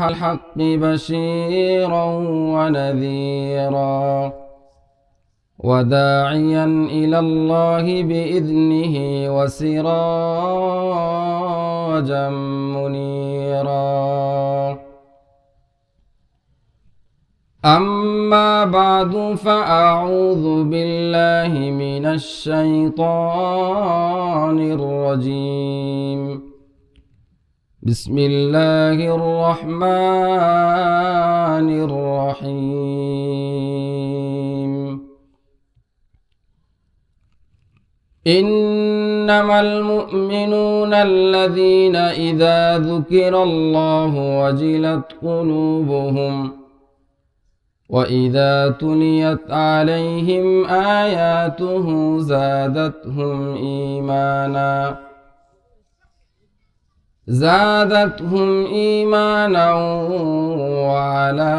الحق بشيرا ونذيرا وداعيا إلى الله بإذنه وسراجا منيرا. أما بعد فأعوذ بالله من الشيطان الرجيم. بسم الله الرحمن الرحيم. إنما المؤمنون الذين إذا ذكر الله وجلت قلوبهم وإذا تليت عليهم آياته زادتهم إيمانا وعلى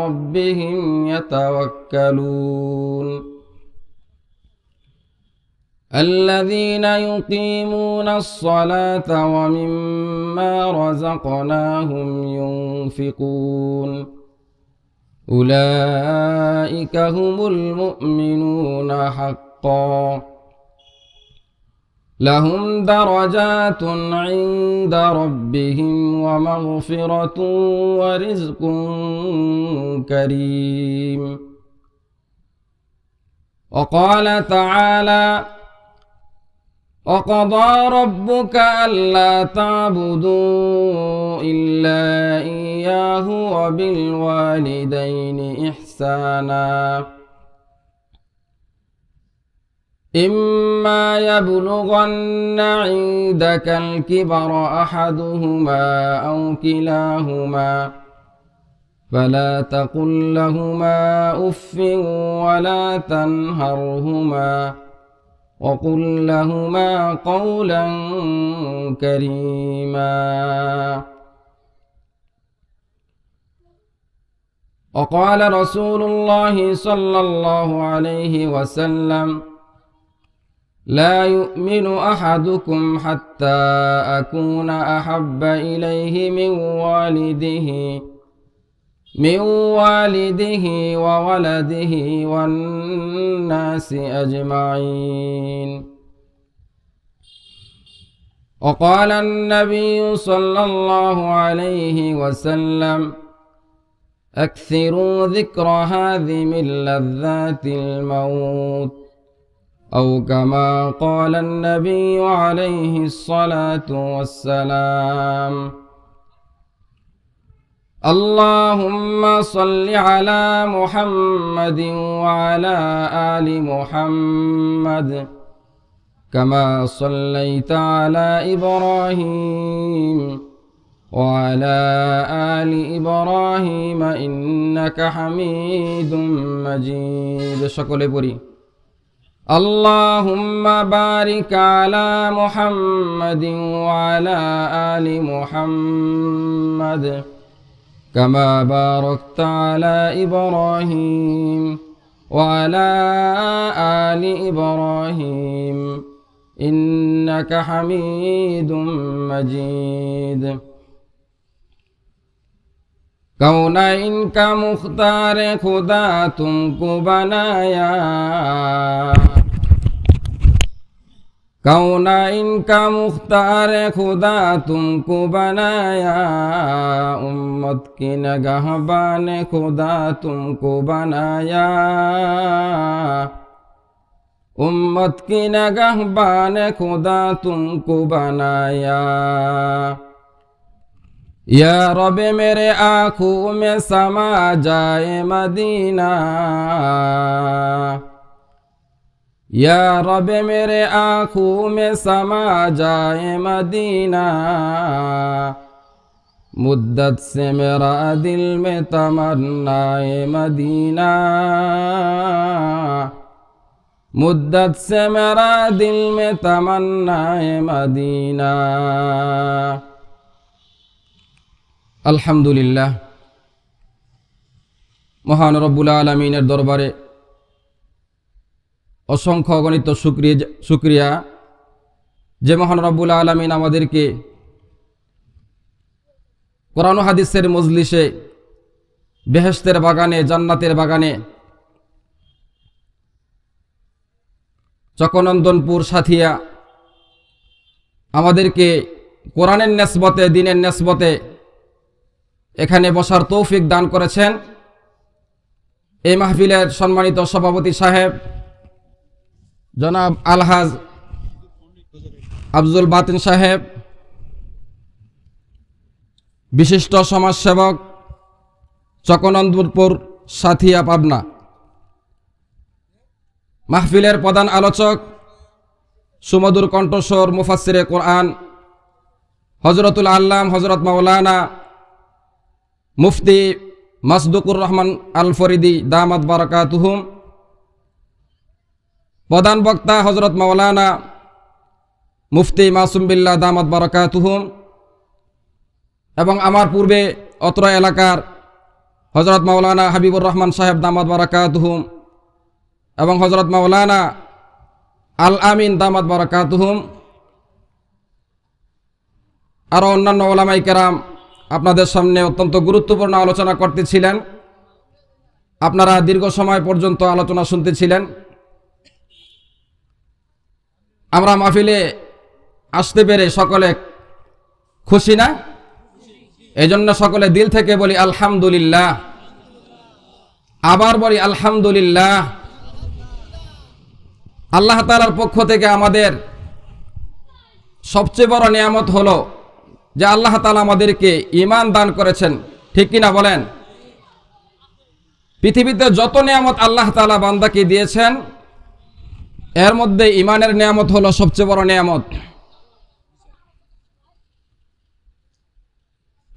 ربهم يتوكلون. الذين يقيمون الصلاة ومما رزقناهم ينفقون أولئك هم المؤمنون حقا لهم درجات عند ربهم ومغفرة ورزق كريم. وقال تعالى: وقضى ربك ألا تعبدوا إلا إياه وبالوالدين إحسانا إما يبلغن عندك الكبر أحدهما أو كلاهما فلا تقل لهما أف ولا تنهرهما وقل لهما قولا كريما. وقال رسول الله صلى الله عليه وسلم: لا يؤمن أحدكم حتى أكون أحب إليه من والده وولده والناس أجمعين. وقال النبي صلى الله عليه وسلم: أكثروا ذكر هذه من لذات الموت، أو كما قال النبي عليه الصلاة والسلام. اللهم صل على محمد وعلى آل محمد كما صليت على إبراهيم وعلى آل إبراهيم إنك حميد مجيد. সকলে পড়ি: اللهم بارك على محمد وعلى آل محمد كما باركت على إبراهيم وعلى آل إبراهيم إنك حميد مجيد. कौनैन का मुख्तार खुदा तुमको बनाया, कौनैन का मुख्तार खुदा तुमको बनाया, उम्मत की नगहबान खुदा तुमको बनाया, उम्मत की नगहबान खुदा तुमको बनाया। या रब मेरे आँखों में समा जाए मदीना, या रब मेरे आँखों में समा जाए मदीना, मुद्दत से मेरा दिल में तमन्नाए मदीना, मुद्दत से मेरा दिल में तमन्नाए मदीना। আলহামদুলিল্লাহ, মহান রব্বুল আলামিনের দরবারে অসংখ্য অগণিত শুকরিয়া যে মহান রব্বুল আলামিন আমাদেরকে কোরআন ও হাদিসের মজলিসে, বেহেশতের বাগানে, জান্নাতের বাগানে, চকনন্দনপুর সাথিয়া আমাদেরকে কোরআনের নেসবতে, দ্বীনের নেসবতে এখানে বসার তৌফিক দান করেছেন। এই মাহফিলের সম্মানিত সভাপতি সাহেব জনাব আলহাজ আফজল বাতিন সাহেব, বিশিষ্ট সমাজসেবক, চকনন্দপুর সাথিয়া, পাবনা। মাহফিলের প্রধান আলোচক, সুমধুর কণ্ঠস্বর মুফাসসিরে কোরআন হযরতুল আল্লাম হযরত মাওলানা মুফতি মাসদুকুর রহমান আল ফরিদি দামাত বারাকাতুহুম। প্রধান বক্তা হযরত মাওলানা মুফতি মাসুম বিল্লাহ দামাত বারাকাতুহুম। এবং আমার পূর্বে অত্র এলাকার হযরত মাওলানা হাবিবুর রহমান সাহেব দামাত বারাকাতুহুম এবং হযরত মাওলানা আল আমিন দামাত বারাকাতুহুম, আরও অন্যান্য ওলামায়ে কেরাম আপনাদের সামনে অত্যন্ত গুরুত্বপূর্ণ আলোচনা করতেছিলেন। আপনারা দীর্ঘ সময় পর্যন্ত আলোচনা শুনতেছিলেন। আমরা মাহফিলে আসতে পেরে সকলে খুশি না? এজন্য সকলে দিল থেকে বলি আলহামদুলিল্লাহ। আবার বলি আলহামদুলিল্লাহ। আল্লাহ তাআলার পক্ষ থেকে আমাদের সবচেয়ে বড় নিয়ামত হলো যে আল্লাহ তাআলা আমাদেরকে ঈমান দান করেছেন। ঠিক কিনা বলেন? পৃথিবীতে যত নিয়ামত আল্লাহ তাআলা বান্দাকে দিয়েছেন, এর মধ্যে ঈমানের নিয়ামত হলো সবচেয়ে বড় নিয়ামত।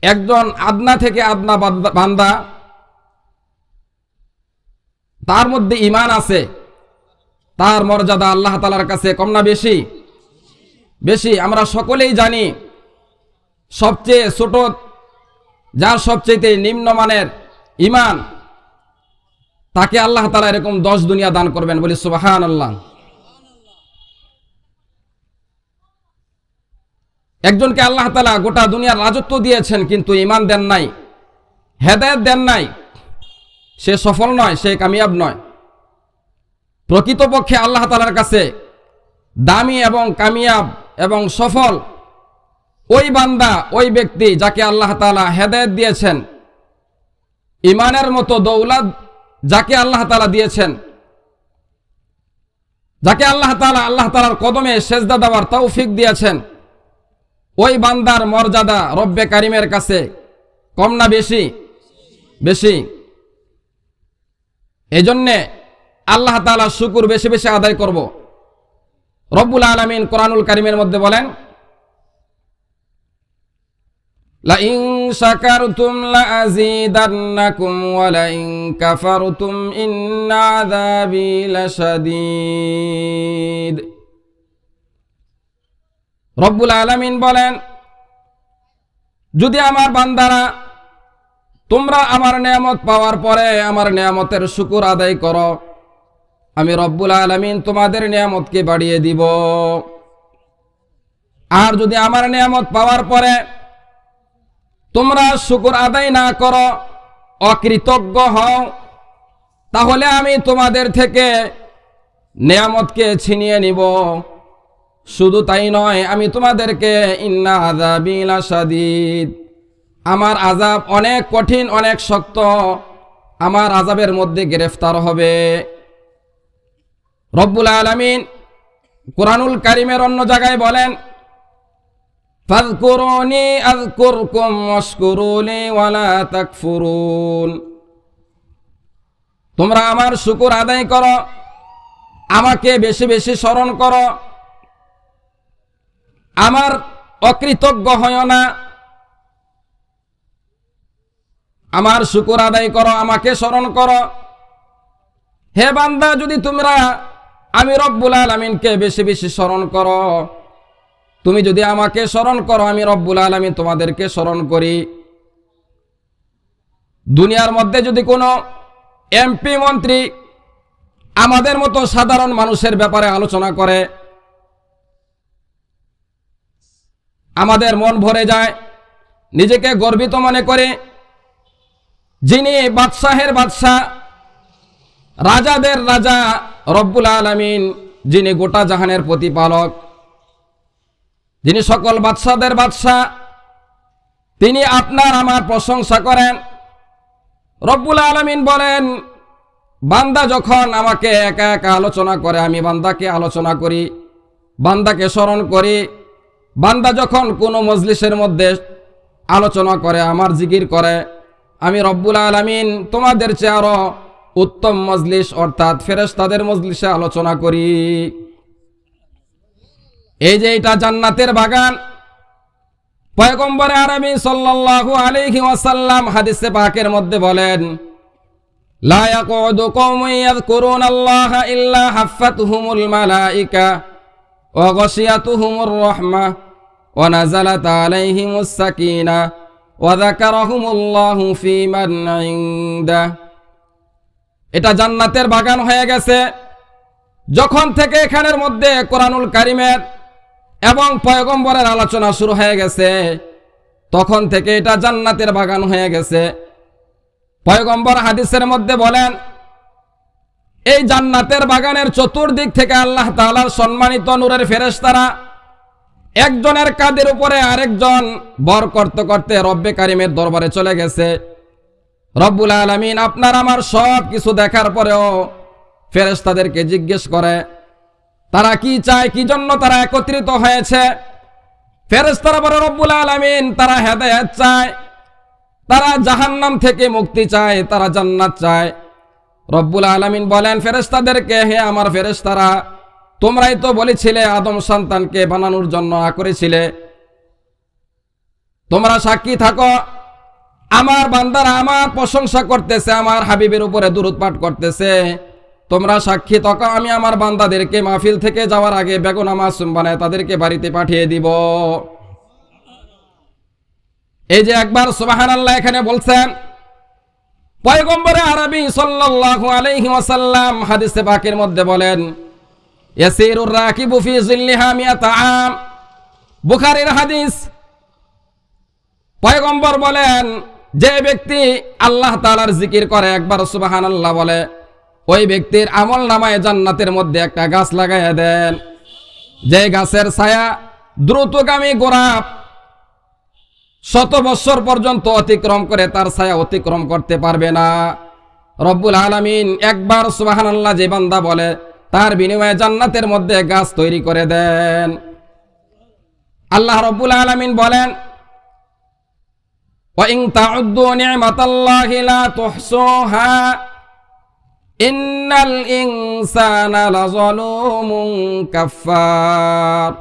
একজন আদনা থেকে আদনা বান্দা, তার মধ্যে ঈমান আছে, তার মর্যাদা আল্লাহ তাআলার কাছে কম না বেশি? বেশি। আমরা সকলেই জানি সবচেয়ে ছোট, যার সবচেয়ে নিম্নমানের ঈমান, তাকে আল্লাহ তাআলা এরকম 10 দুনিয়া দান করবেন। বলি সুবহানাল্লাহ। একজনকে আল্লাহ তাআলা গোটা দুনিয়ার রাজত্ব দিয়েছেন, কিন্তু ঈমান দেন নাই, হেদায়েত দেন নাই, সে সফল নয়, সে কামিয়াব নয়। প্রকৃতপক্ষে আল্লাহ তাআলার কাছে দামি এবং কামিয়াব এবং সফল ওই বান্দা, ওই ব্যক্তি যাকে আল্লাহ তাআলা হেদায়েত দিয়েছেন, ঈমানের মতো দৌলত যাকে আল্লাহ তাআলা দিয়েছেন, যাকে আল্লাহ তাআলার কদমে সেজদা দেওয়ার তৌফিক দিয়েছেন, ওই বান্দার মর্যাদা রব্বে কারিমের কাছে কম না বেশি? বেশি। এজন্যে আল্লাহ তাআলার শুকর বেশি বেশি আদায় করব। রব্বুল আলামিন কোরআনুল কারীমের মধ্যে বলেন, লা ইন শাকারতুম লা আযীদান্নাকুম ওয়া লা ইন কাফারতুম ইন্না আযাবি লাশাদীদ। রব্বুল আলামিন বলেন, যদি আমার বান্দারা তোমরা আমার নিয়ামত পাওয়ার পরে আমার নিয়ামতের শুকর আদায় করো, আমি রব্বুল আলামিন তোমাদের নিয়ামতকে বাড়িয়ে দিব। আর যদি আমার নিয়ামত পাওয়ার পরে তোমরা শুকর আদায় না করো, অকৃতজ্ঞ হও, তাহলে আমি তোমাদের থেকে নিয়ামতকে ছিনিয়ে নিব। শুধু তাই নয়, আমি তোমাদেরকে ইন্না আযাবি লাশাদীদ, আমার আযাব অনেক কঠিন, অনেক শক্ত, আমার আযাবের মধ্যে গ্রেফতার হবে। রব্বুল আলামিন কোরআনুল কারীমের অন্য জায়গায় বলেন, ফাযকুরুনি আযকুরকুম ওয়াশকুরুলি ওয়ালা তাকফুরুন। তোমরা আমার শুকর আদায় করো, আমাকে বেশি বেশি স্মরণ করো, আমার অকৃতজ্ঞ হয় না, আমার শুকর আদায় করো, আমাকে স্মরণ করো। হে বান্দা, যদি তোমরা আমি রব্বুল আলামিনকে বেশি বেশি স্মরণ করো, তুমি যদি আমাকে স্মরণ করো, আমি রব্বুল আলামিন তোমাদেরকে স্মরণ করি। দুনিয়ার মধ্যে যদি কোনো এমপি মন্ত্রী আমাদের মতো সাধারণ মানুষের ব্যাপারে আলোচনা করে, আমাদের মন ভরে যায়, নিজেকে গর্বিত মনে করে, যিনি বাদশাহের বাদশাহ, রাজাদের রাজা রব্বুল আলামিন, যিনি গোটা জাহানের প্রতিপালক, যিনি সকল বাদশাদের বাদশাহ, তিনি আপনার আমার প্রশংসা করেন। রব্বুল আলামিন বলেন, বান্দা যখন আমাকে একা একা আলোচনা করে, আমি বান্দাকে আলোচনা করি, বান্দাকে স্মরণ করি। বান্দা যখন কোনো মজলিসের মধ্যে আলোচনা করে, আমার জিকির করে, আমি রব্বুল আলামিন তোমাদের চেয়ে আরো উত্তম মজলিস অর্থাৎ ফেরেশতাদের মজলিসে আলোচনা করি। এই যে এটা জান্নাতের বাগান। পয়গম্বর আরবি সাল্লাল্লাহু আলাইহি ওয়াসাল্লাম হাদিসে পাকের মধ্যে বলেন, লা ইয়াকুদু কওমুন ইয়াযকুরুনাল্লাহা ইল্লা হাফফাতুহুমুল মালাইকা ওয়া গাশিয়াতুহুমুর রাহমাহ ওয়া নাযালাত আলাইহিমুস সাকিনাহ ওয়া যাকারাহুমুল্লাহু ফী মান ইনদাহ। এটা জান্নাতের বাগান হয়ে গেছে যখন থেকে এখানের মধ্যে কোরআনুল কারীমের এবং পয়গম্বরের আলোচনা শুরু হয়ে গেছে, তখন থেকে এটা জান্নাতের বাগান হয়ে গেছে। পয়গম্বর হাদিসের মধ্যে বলেন, এই জান্নাতের বাগানের চতুর্দিক থেকে আল্লাহ তাআলার সম্মানিত নূরের ফেরেশতারা একজনের কাঁধের উপরে আরেকজন বর করতে করতে রব্বে কারিমের দরবারে চলে গেছে। রব্বুল আলামিন আপনার আমার সব কিছু দেখার পরেও ফেরেশতাদেরকে জিজ্ঞেস করে তারা কি চায়, কি জন্য তারা একত্রিত হয়েছে। ফেরেশতারা বলে, রব্বুল আলামিন তারা হেদায়েত চায়, তারা জাহান্নাম থেকে মুক্তি চায়, তারা জান্নাত চায়। রব্বুল আলামিন বলেন ফেরেশতাদেরকে, হে আমার ফেরেশতারা, তোমরাই তো বলেছিলে আদম সন্তানকে বানানোর জন্য করেছিলে, তোমরা সাক্ষী থাকো। আমার বান্দারা আমার প্রশংসা করতেছে, আমার হাবিবের উপরে দুরূদ পাঠ করতেছে, তোমরা সাক্ষী থাকো। আমি আমার বান্দাদেরকে মাহফিল থেকে যাওয়ার আগে বেগুনা মাসুম বানায় তাদেরকে বাড়িতে পাঠিয়ে দিব। এই যে একবার সুবহানাল্লাহ এখানে বলছেন। পয়গম্বর আরবি সাল্লাল্লাহু আলাইহি ওয়াসাল্লাম হাদিসে পাকের মধ্যে বলেন, ইয়াসিরুর রাকিবু ফি জিল্লিহা মিয়াতা আম। বুখারীর হাদিস। পয়গম্বর বলেন, যে ব্যক্তি আল্লাহ তাআলার জিকির করে, একবার সুবহানাল্লাহ বলে, ওই ব্যক্তির আমল নামায় জান্নাতের মধ্যে একটা গাছ লাগাইয়া দেন, যে গাছের ছায়া দ্রুতগামী গোলাপ 100 বছর পর্যন্ত অতিক্রম করে তার ছায়া অতিক্রম করতে পারবে না। রব্বুল আলামিন একবার সুবহানাল্লাহ যে বান্দা বলে, তার বিনিময়ে জান্নাতের মধ্যে গাছ তৈরি করে দেন। আল্লাহ রব্বুল আলামিন বলেন, ওয়া ইন তাউদ্দু নি'মাতাল্লাহি লা তুহসুহা ইন্নাল ইনসানা লাযালুমুন কাফফার।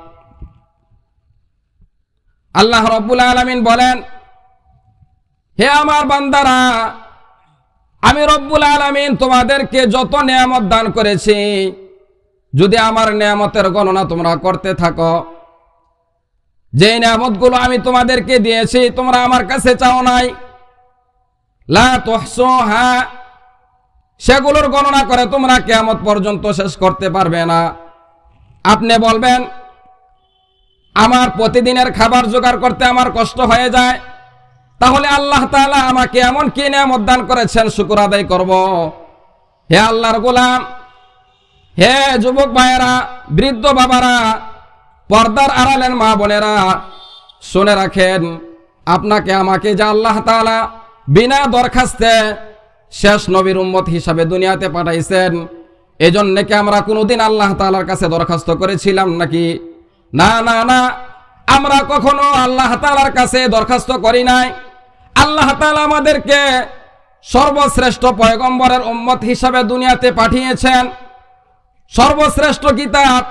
আল্লাহ রব্বুল আলামিন বলেন, হে আমার বান্দারা, আমি রব্বুল আলামিন তোমাদেরকে যত নিয়ামত দান করেছি, যদি আমার নিয়ামতের গণনা তোমরা করতে থাকো, যে নিয়ামতগুলো আমি তোমাদেরকে দিয়েছি তোমরা আমার কাছে চাও নাই, লা তুহসুহা, সেগুলোর গণনা করে তোমরা কিয়ামত পর্যন্ত শেষ করতে পারবে না। আপনি বলবেন, আমার প্রতিদিনের খাবার জোগাড় করতে আমার কষ্ট হয়ে যায়, তাহলে আল্লাহ তাআলা আমাকে এমন কি নিয়ামত দান করেছেন শুকর আদায় করব। হে আল্লাহর গোলাম, হে যুবক ভাইয়েরা, বৃদ্ধ বাবারা, পর্দার আড়ালের মা বোনেরা, শুনে রাখেন, আপনাকে আমাকে যে আল্লাহ তাআলা বিনা দরখাস্তে শেষ নবীর উম্মত হিসাবে দুনিয়াতে পাঠাইছেন, এজন্য কি আমরা কোনোদিন আল্লাহ তাআলার কাছে দরখাস্ত করেছিলাম নাকি? না না না, আমরা কখনো আল্লাহ তাআলার কাছে দরখাস্ত করি নাই। আল্লাহ তাআলা আমাদেরকে সর্বশ্রেষ্ঠ পয়গম্বরের উম্মত হিসাবে দুনিয়াতে পাঠিয়েছেন। সর্বশ্রেষ্ঠ কিতাব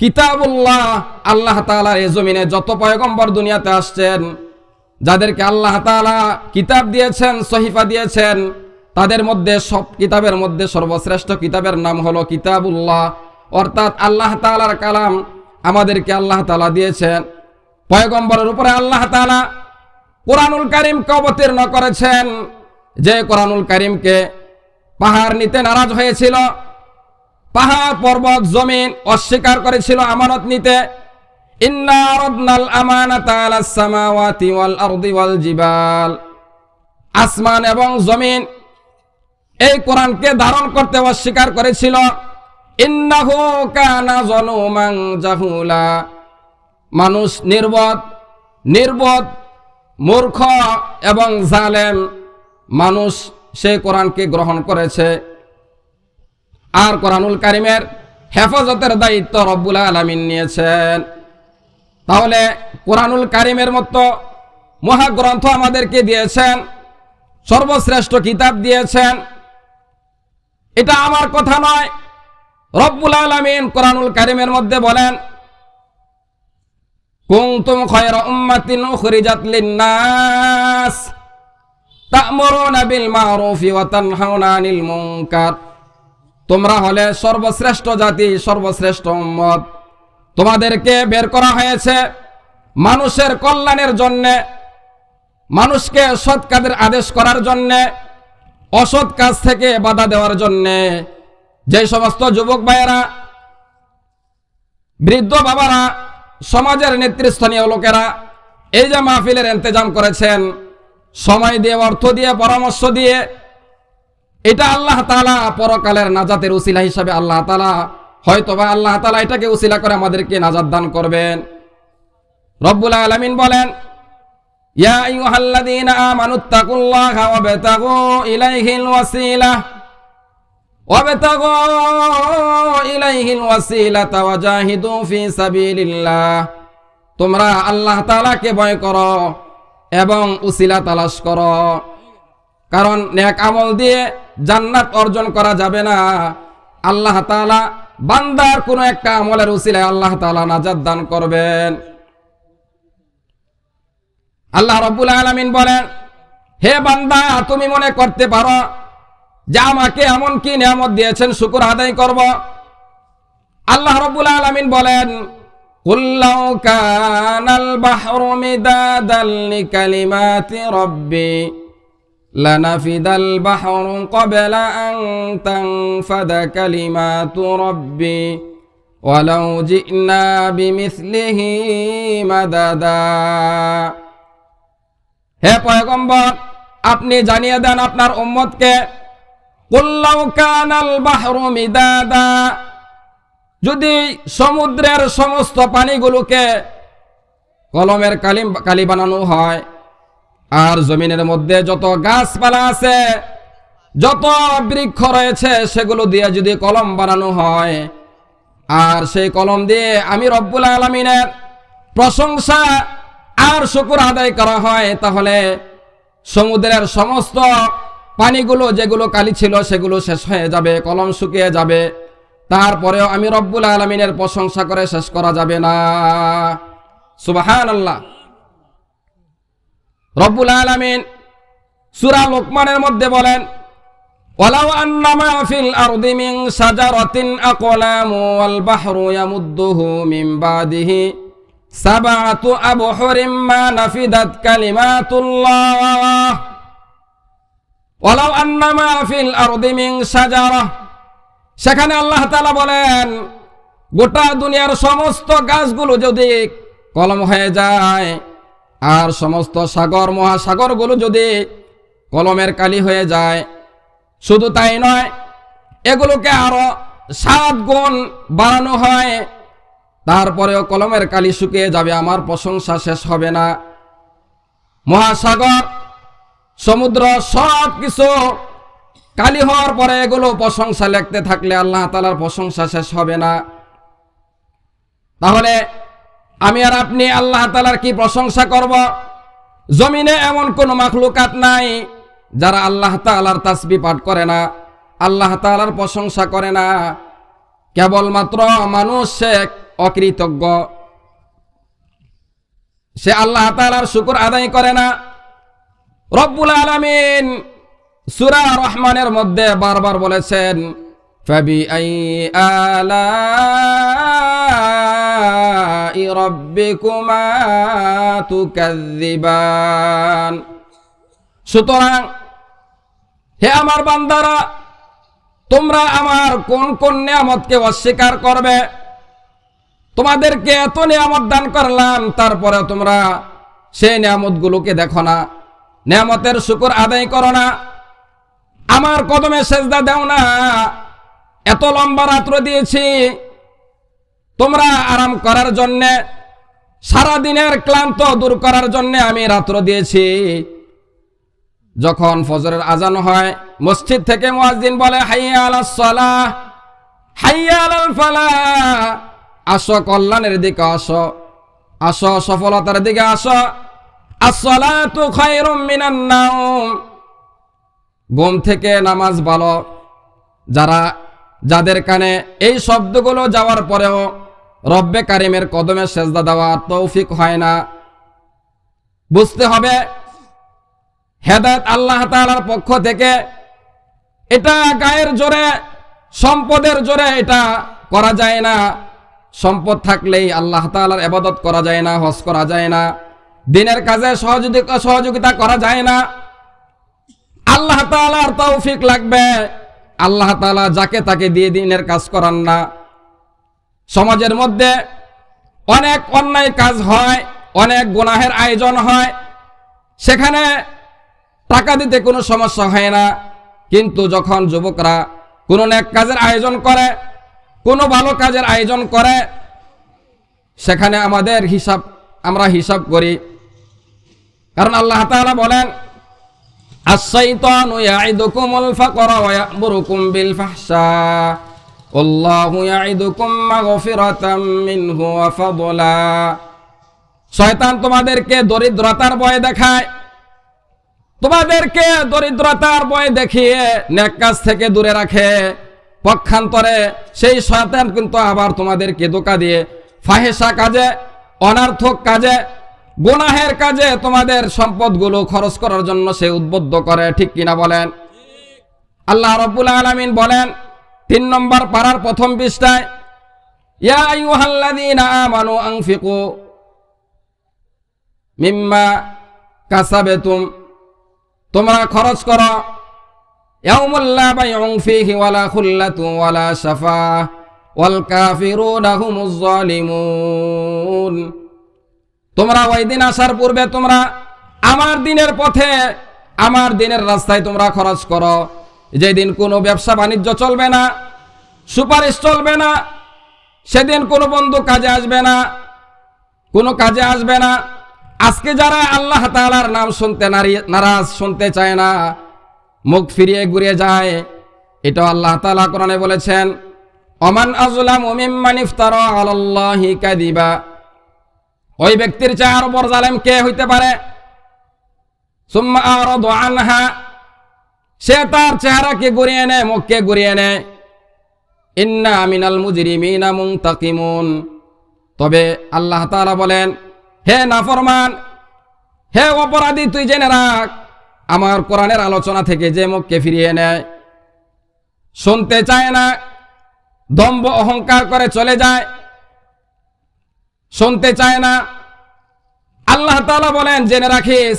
কিতাবুল্লাহ, আল্লাহ তাআলার এই জমিনে যত পয়গম্বর দুনিয়াতে আসছেন, যাদেরকে আল্লাহ তাআলা কিতাব দিয়েছেন, সহিফা দিয়েছেন, তাদের মধ্যে সব কিতাবের মধ্যে সর্বশ্রেষ্ঠ কিতাবের নাম হলো কিতাবুল্লাহ, অর্থাৎ আল্লাহ তাআলার কালাম আমাদেরকে আল্লাহ তাআলা দিয়েছেন। পয়গম্বরের উপরে আল্লাহ তাআলা কোরআনুল কারীমকে অবতীর্ণ করেছেন, যে কোরআনুল কারীমকে পাহাড় নিতে নারাজ হয়েছিল, পাহাড় পর্বত জমিন অস্বীকার করেছিল আমানত নিতে। ইন্না আরাদনাল আমানাতা আলাস সামাওয়াতি ওয়াল আরদি ওয়াল জিবাল, আসমান এবং জমিন এই কোরআনকে ধারণ করতে অস্বীকার করেছিল। ইন্নাহু কানা যালুমান জাহুলা, মানুষ নির্বোধ মূর্খ এবং জালেম মানুষ সেই কোরআনকে গ্রহণ করেছে। আর কোরআনুল কারীমের হেফাজতের দায়িত্ব রব্বুল আলামিন নিয়েছেন। তাহলে কোরআনুল কারীমের মতো মহাগ্রন্থ আমাদেরকে দিয়েছেন, সর্বশ্রেষ্ঠ কিতাব দিয়েছেন। এটা আমার কথা নয়, রব্বুল আলামিন কোরআনুল কারীমের মধ্যে বলেন, কুনতুম খায়রা উম্মাতিন উখরিজাত লিন-নাস তা'মুরুনা বিল মা'রুফি ওয়া তানহাউনা আনিল মুনকার, তোমরা হলে সর্বশ্রেষ্ঠ জাতি, সর্বশ্রেষ্ঠ উম্মত। তোমাদেরকে বের করা হয়েছে মানুষের কল্যাণের জন্যে, মানুষকে সৎ কাজের আদেশ করার জন্যে, অসৎ কাজ থেকে বাধা দেওয়ার জন্যে। যে সমস্ত যুবক ভাইয়েরা, বৃদ্ধ বাবারা, সমাজের নেতৃস্থানীয় লোকেরা এই যে মাহফিলের ইন্তজাম করেছেন, সময় দিয়ে, অর্থ দিয়ে, পরামর্শ দিয়ে, এটা আল্লাহ তাআলা পরকালের নাজাতের উসিলা হিসাবে আল্লাহ তাআলা হয়তোবা আল্লাহ তাআলা এটাকে উসিলা করে আমাদেরকে নাজাত দান করবেন। রব্বুল আলামিন বলেন, ইয়া আইয়ুহাল্লাযীনা আমানুত্তাকুল্লাহা ওয়াবতাগু ইলাইহিল ওয়াসিলাতা ওয়াজাহিদু ফি সাবিলিল্লাহ, তোমরা আল্লাহ তাআলাকে ভয় করো এবং উসিলা তালাশ করো। কারণ নেক আমল দিয়ে জান্নাত অর্জন করা যাবে না। আল্লাহ তাআলা বান্দার কোনো একটা আমলের উসিলায় আল্লাহ তাআলা নাজাত দান করবেন। আল্লাহ রাব্বুল আলামিন বলেন, হে বান্দা, তুমি মনে করতে পারো যে আমাকে এমন কি নিয়ামত দিয়েছেন শুকর আদায় করব? আল্লাহ রাব্বুল আলামিন বলেন, কুল লাউ কানাল বাহরু মিদাদাল লিকালিমাতি রাব্বি লানাফিদাল বাহরু ক্বাবলা আন তানফাদা কালিমাতু রাব্বি ওয়ালাউ জি'না বিমিসলিহি মাদাদা। হে পয়গম্বর, আপনি জানিয়ে দেন আপনার উম্মতকে, কুল লাউ কানাল বাহরু মিদাদা, যদি সমুদ্রের সমস্ত পানিগুলোকে কলমের কালি বানানো হয়, আর জমিনের মধ্যে যত গাছপালা আছে, যত বৃক্ষ রয়েছে, সেগুলো দিয়ে যদি কলম বানানো হয়, আর সেই কলম দিয়ে আমি রব্বুল আলামিনের প্রশংসা আর শুকর আদায় করা হয়, তাহলে সমুদ্রের সমস্ত পানিগুলো যেগুলো কালি ছিল সেগুলো শেষ হয়ে যাবে, কলম শুকিয়ে যাবে। তারপরেও আমি রব্বুল আলামিনের প্রশংসা করে শেষ করা যাবে না। সুবহানাল্লাহ। রব্বুল আলামিন সূরা লোকমানের মধ্যে বলেন, ওয়ালাউ আন্নামা ফিল আরদি মিন শাজারাতিন আকলামু ওয়াল বাহরু ইয়ামুদ্দুহু মিন বাদিহি সাবআতু আবহুরিম মা নাফিদাত কালিমাতুল্লাহ। ওয়ালাউ আন্নামা ফিল আরদি মিন শাজারা, সেখানে আল্লাহ তাআলা বলেন, গোটা দুনিয়ার সমস্ত গাছগুলো যদি কলম হয়ে যায়, আর সমস্ত সাগর মহাসাগরগুলো যদি কলমের কালি হয়ে যায়, শুধু তাই নয়, এগুলোকে আরো 7 গুণ বাড়ানো হয়, তারপরেও কলমের কালি শুকিয়ে যাবে, আমার প্রশংসা শেষ হবে না। মহাসাগর, সমুদ্র, সব কিছু কালি হওয়ার পরে এগুলো প্রশংসা লিখতে থাকলে আল্লাহ তাআলার প্রশংসা শেষ হবে না। তাহলে আমি আর আপনি আল্লাহ তাআলার কি প্রশংসা করব? জমিনে এমন কোন মাখলুকাত নাই যারা আল্লাহ তাআলার তাসবিহ পাঠ করে না, আল্লাহ তাআলার প্রশংসা করে না। কেবলমাত্র মানুষ সে অকৃতজ্ঞ, সে আল্লাহ তাআলার শুকর আদায় করে না। রব্বুল আলামিন সূরা রহমানের মধ্যে বারবার বলেছেন, ফাবিআইয়ি আলাই রাব্বিকুমা তুকাযযিবান। সুতরাং হে আমার বান্দারা, তোমরা আমার কোন কোন নিয়ামতকে অস্বীকার করবে? তোমাদেরকে এত নিয়ামত দান করলাম, তারপরে তোমরা সেই নিয়ামতগুলোকে দেখো না, নিয়ামতের শুকর আদায় করো না, আমার কদমে সেজদা দাও না। এত লম্বা রাত্র দিয়েছি তোমরা আরাম করার জন্যে, সারা দিনের ক্লান্ত দূর করার জন্য আমি রাত্র দিয়েছি। যখন ফজরের আজান হয়, মসজিদ থেকে মুয়াজ্জিন বলে হাইয়া আলাস সালাহ, হাইয়া আলাল ফালাহ, আসো কল্যাণের দিকে আসো, আসো সফলতার দিকে আসো। আসসালাতু খায়রুম মিনান নাওম, ঘুম থেকে নামাজ ভালো। যাদের কানে এই শব্দগুলো যাওয়ার পরেও রব্বে কারিমের কদমে সেজদা দেওয়ার তৌফিক হয় না, বুঝতে হবে হেদায়েত আল্লাহ তাআলার পক্ষ থেকে। এটা গায়ের জোরে, সম্পদের জোরে এটা করা যায় না। সম্পদ থাকলেই আল্লাহ তাআলার ইবাদত করা যায় না, হজ করা যায় না, দিনের কাজে সহযোগিতা করা যায় না। আল্লাহ তাআলার তৌফিক লাগবে। আল্লাহ তাআলা যাকে তাকে দিয়ে দিনের কাজ করান না। সমাজের মধ্যে অনেক অন্যায় কাজ হয়, অনেক গুনাহের আয়োজন হয়, সেখানে টাকা দিতে কোনো সমস্যা হয় না। কিন্তু যখন যুবকরা কোনো নেক কাজের আয়োজন করে, কোনো ভালো কাজের আয়োজন করে, সেখানে আমরা হিসাব করি। কারণ আল্লাহ তাআলা বলেন আশ-শাইতানু ইয়া'iদুকুমুল ফাকরা ওয়া ইয়া'মুরুকুম বিল ফাহশা আল্লাহু ইয়া'iদুকুম মাগফিরাতাম মিনহু ওয়া ফাদলা। শয়তান তোমাদেরকে দরিদ্রতার ভয় দেখায়, তোমাদেরকে দরিদ্রতার ভয় দেখিয়ে নেক কাজ থেকে দূরে রাখে। পক্ষান্তরে সেই শয়তান কিন্তু আবার তোমাদেরকে ধোঁকা দিয়ে ফাহিশা কাজে, অনার্থক কাজে, গুনাহের কাজে তোমাদের সম্পদগুলো খরচ করার জন্য সে উদ্বুদ্ধ করে। ঠিক কিনা বলেন? আল্লাহ রাব্বুল আলামিন বলেন 3 নম্বর পারার প্রথম পৃষ্ঠায়, ইয়া আইয়ুহাল্লাযীনা আমানু আনফিকু মিম্মা কাসাবাতুম, তোমরা খরচ করো, ইয়াউমুল লা বাইউন ফীহি ওয়ালা খুল্লাতুন ওয়ালা শাফাআহ ওয়াল কাফিরুনা হুমুজ জালিমুন। তোমরা ওই দিন আসার পূর্বে তোমরা আমার দিনের পথে, আমার দিনের রাস্তায় তোমরা খরচ করো, যেদিন কোনো ব্যবসা বাণিজ্য চলবে না, সুপারিশ চলবে না, সেদিন কোনো বন্ধু কাজে আসবে না, কোনো কাজে আসবে না। আজকে যারা আল্লাহ তাআলার নাম শুনতে নারাজ, শুনতে চায় না, মুখ ফিরিয়ে ঘুরে যায়, এটা আল্লাহ তাআলা কোরআনে বলেছেন ওমান আযলামু মিম্মান ইফতারা আলাল্লাহি কাযিবা। ওই ব্যক্তির চেয়ে আরো বড় জালেম কে হইতে পারে? সুম্মা আরাদু আনহা, সে তার চেহারাকে ঘুরিয়ে নেয়, মুখকে ঘুরিয়ে নেয়। ইন্না মিনাল মুজরিমিনা মুনতাকিমুন, তবে আল্লাহ তাআলা বলেন হে নাফরমান, হে অপরাধী, তুই জেনে রাখ আমার কোরআনের আলোচনা থেকে যে মুখকে ফিরিয়ে নেয়, শুনতে চায় না, দম্ভ অহংকার করে চলে যায়, শুনতে চায় না, আল্লাহ তাআলা বলেন জেনে রাখিস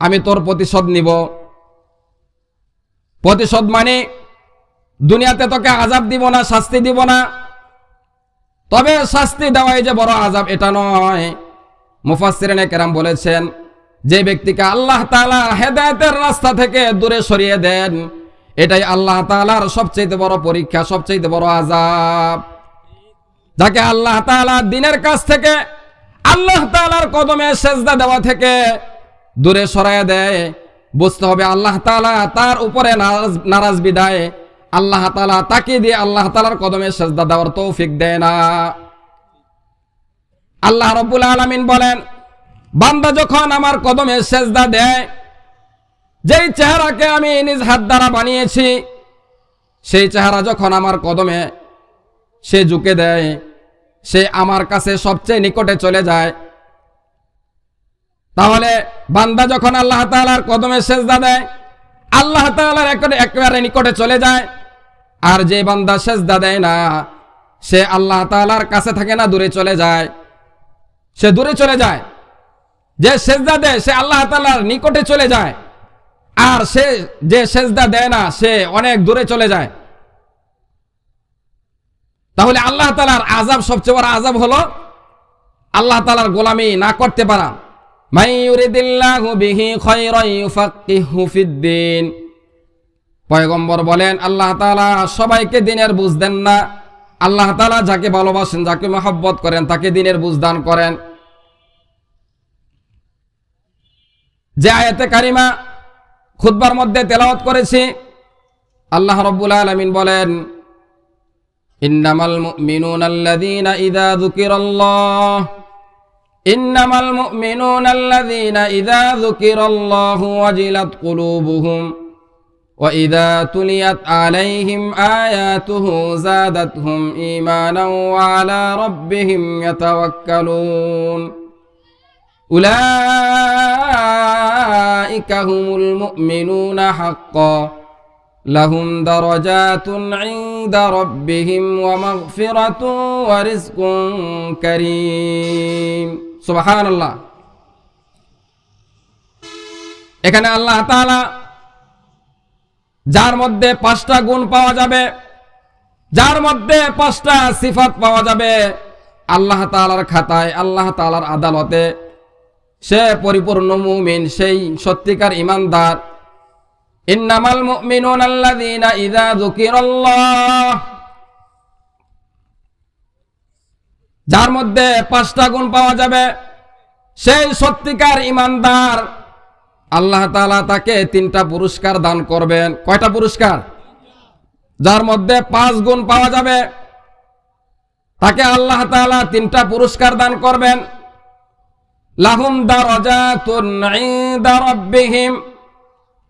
আমি তোর প্রতিশোধ নিব। প্রতিশোধ মানে দুনিয়াতে তোকে আযাব দিব না, শাস্তি দিব না, তবে শাস্তি দেওয়াই যে বড় আযাব এটা নয়। মুফাসসিরিনে কেরাম বলেছেন যে ব্যক্তিকে আল্লাহ তাআলা হেদায়েতের রাস্তা থেকে দূরে সরিয়ে দেন, এটাই আল্লাহ তাআলার সবচেয়ে বড় পরীক্ষা, সবচেয়ে বড় আযাব। যাকে আল্লাহ তাআলা দ্বীনের কাছ থেকে, আল্লাহ তাআলার কদমে সেজদা দেওয়া থেকে দূরে সরায় দেয়, বুঝতে হবে আল্লাহ তাআলা তার উপরে নারাজ বিদায় আল্লাহ তাআলা তাকে দিয়ে আল্লাহ তাআলার কদমে সেজদা দেওয়ার তৌফিক দেয় না। আল্লাহ রাব্বুল আলামিন বলেন বান্দা যখন আমার কদমে সেজদা দেয়, যেই চেহারাকে আমি নিজ হাত দ্বারা বানিয়েছি, সেই চেহারা যখন আমার কদমে সে ঝুঁকে দেয়, সে আমার কাছে সবচেয়ে নিকটে চলে যায়। তাহলে বান্দা যখন আল্লাহ তাআলার কদমে সেজদা দেয়, আল্লাহ তাআলার একেবারে নিকটে চলে যায়। আর যে বান্দা সেজদা দেয় না, সে আল্লাহ তাআলার কাছে থাকে না, দূরে চলে যায়, সে দূরে চলে যায়। যে সেজদা দেয় সে আল্লাহ তাআলার নিকটে চলে যায়, আর সে যে সেজদা দেয় না সে অনেক দূরে চলে যায়। তাহলে আল্লাহ তাআলার আযাব সবচেয়ে বড় আযাব হলো আল্লাহ তাআলার গোলামি না করতে পারা। মান ইউরিদিল্লাহু বিহি খায়রান ইউফাক্কিহু ফিদ্দিন। পয়গম্বর বলেন আল্লাহ তাআলা সবাইকে দ্বীনের বুঝ দেন না, আল্লাহ তাআলা যাকে ভালোবাসেন, যাকে মহব্বত করেন তাকে দ্বীনের বুঝ দান করেন। যে আয়াতে কারিমা খুতবার মধ্যে তেলাওয়াত করেছি, আল্লাহ রাব্বুল আলামিন বলেন ইন্নামাল মুমিনুনা আল্লাযীনা ইযা যুকিরাল্লাহ ইন্নামাল মুমিনুনা আল্লাযীনা ইযা যুকিরাল্লাহু ওয়াজিলাত কুলুবুহুম ওয়া ইযা তুলিয়াত আলাইহিম আয়াতুহু যাদাতহুম ঈমানান ওয়া আলা রাব্বিহিম ইয়াতাওয়াক্কালুন উলাইকা হুমুল মুমিনুনা হাক্কান লাহুম দারাজাতুন ইনদা রাব্বিহিম ওয়া মাগফিরাতুন ওয়া রিজকুন কারীম। সুবহানাল্লাহ। এখানে আল্লাহ তাআলা যার মধ্যে 5টা গুণ পাওয়া যাবে, যার মধ্যে 5টা সিফাত পাওয়া যাবে, আল্লাহ তাআলার খাতায়, আল্লাহ তাআলার আদালতে সে পরিপূর্ণ মুমিন, সেই সত্যিকার ঈমানদার। ইন্নামাল মুমিনুনা আল্লাযীনা ইযা যুকিরাল্লাহ, যার মধ্যে 5টা গুণ পাওয়া যাবে সেই সত্যিকার ঈমানদার। আল্লাহ তাআলা তাকে 3টা পুরস্কার দান করবেন। কয়টা পুরস্কার? যার মধ্যে 5 গুণ পাওয়া যাবে তাকে আল্লাহ তাআলা 3টা পুরস্কার দান করবেন। লাহুম দারাজাতুন ইনদা রাব্বিহিম,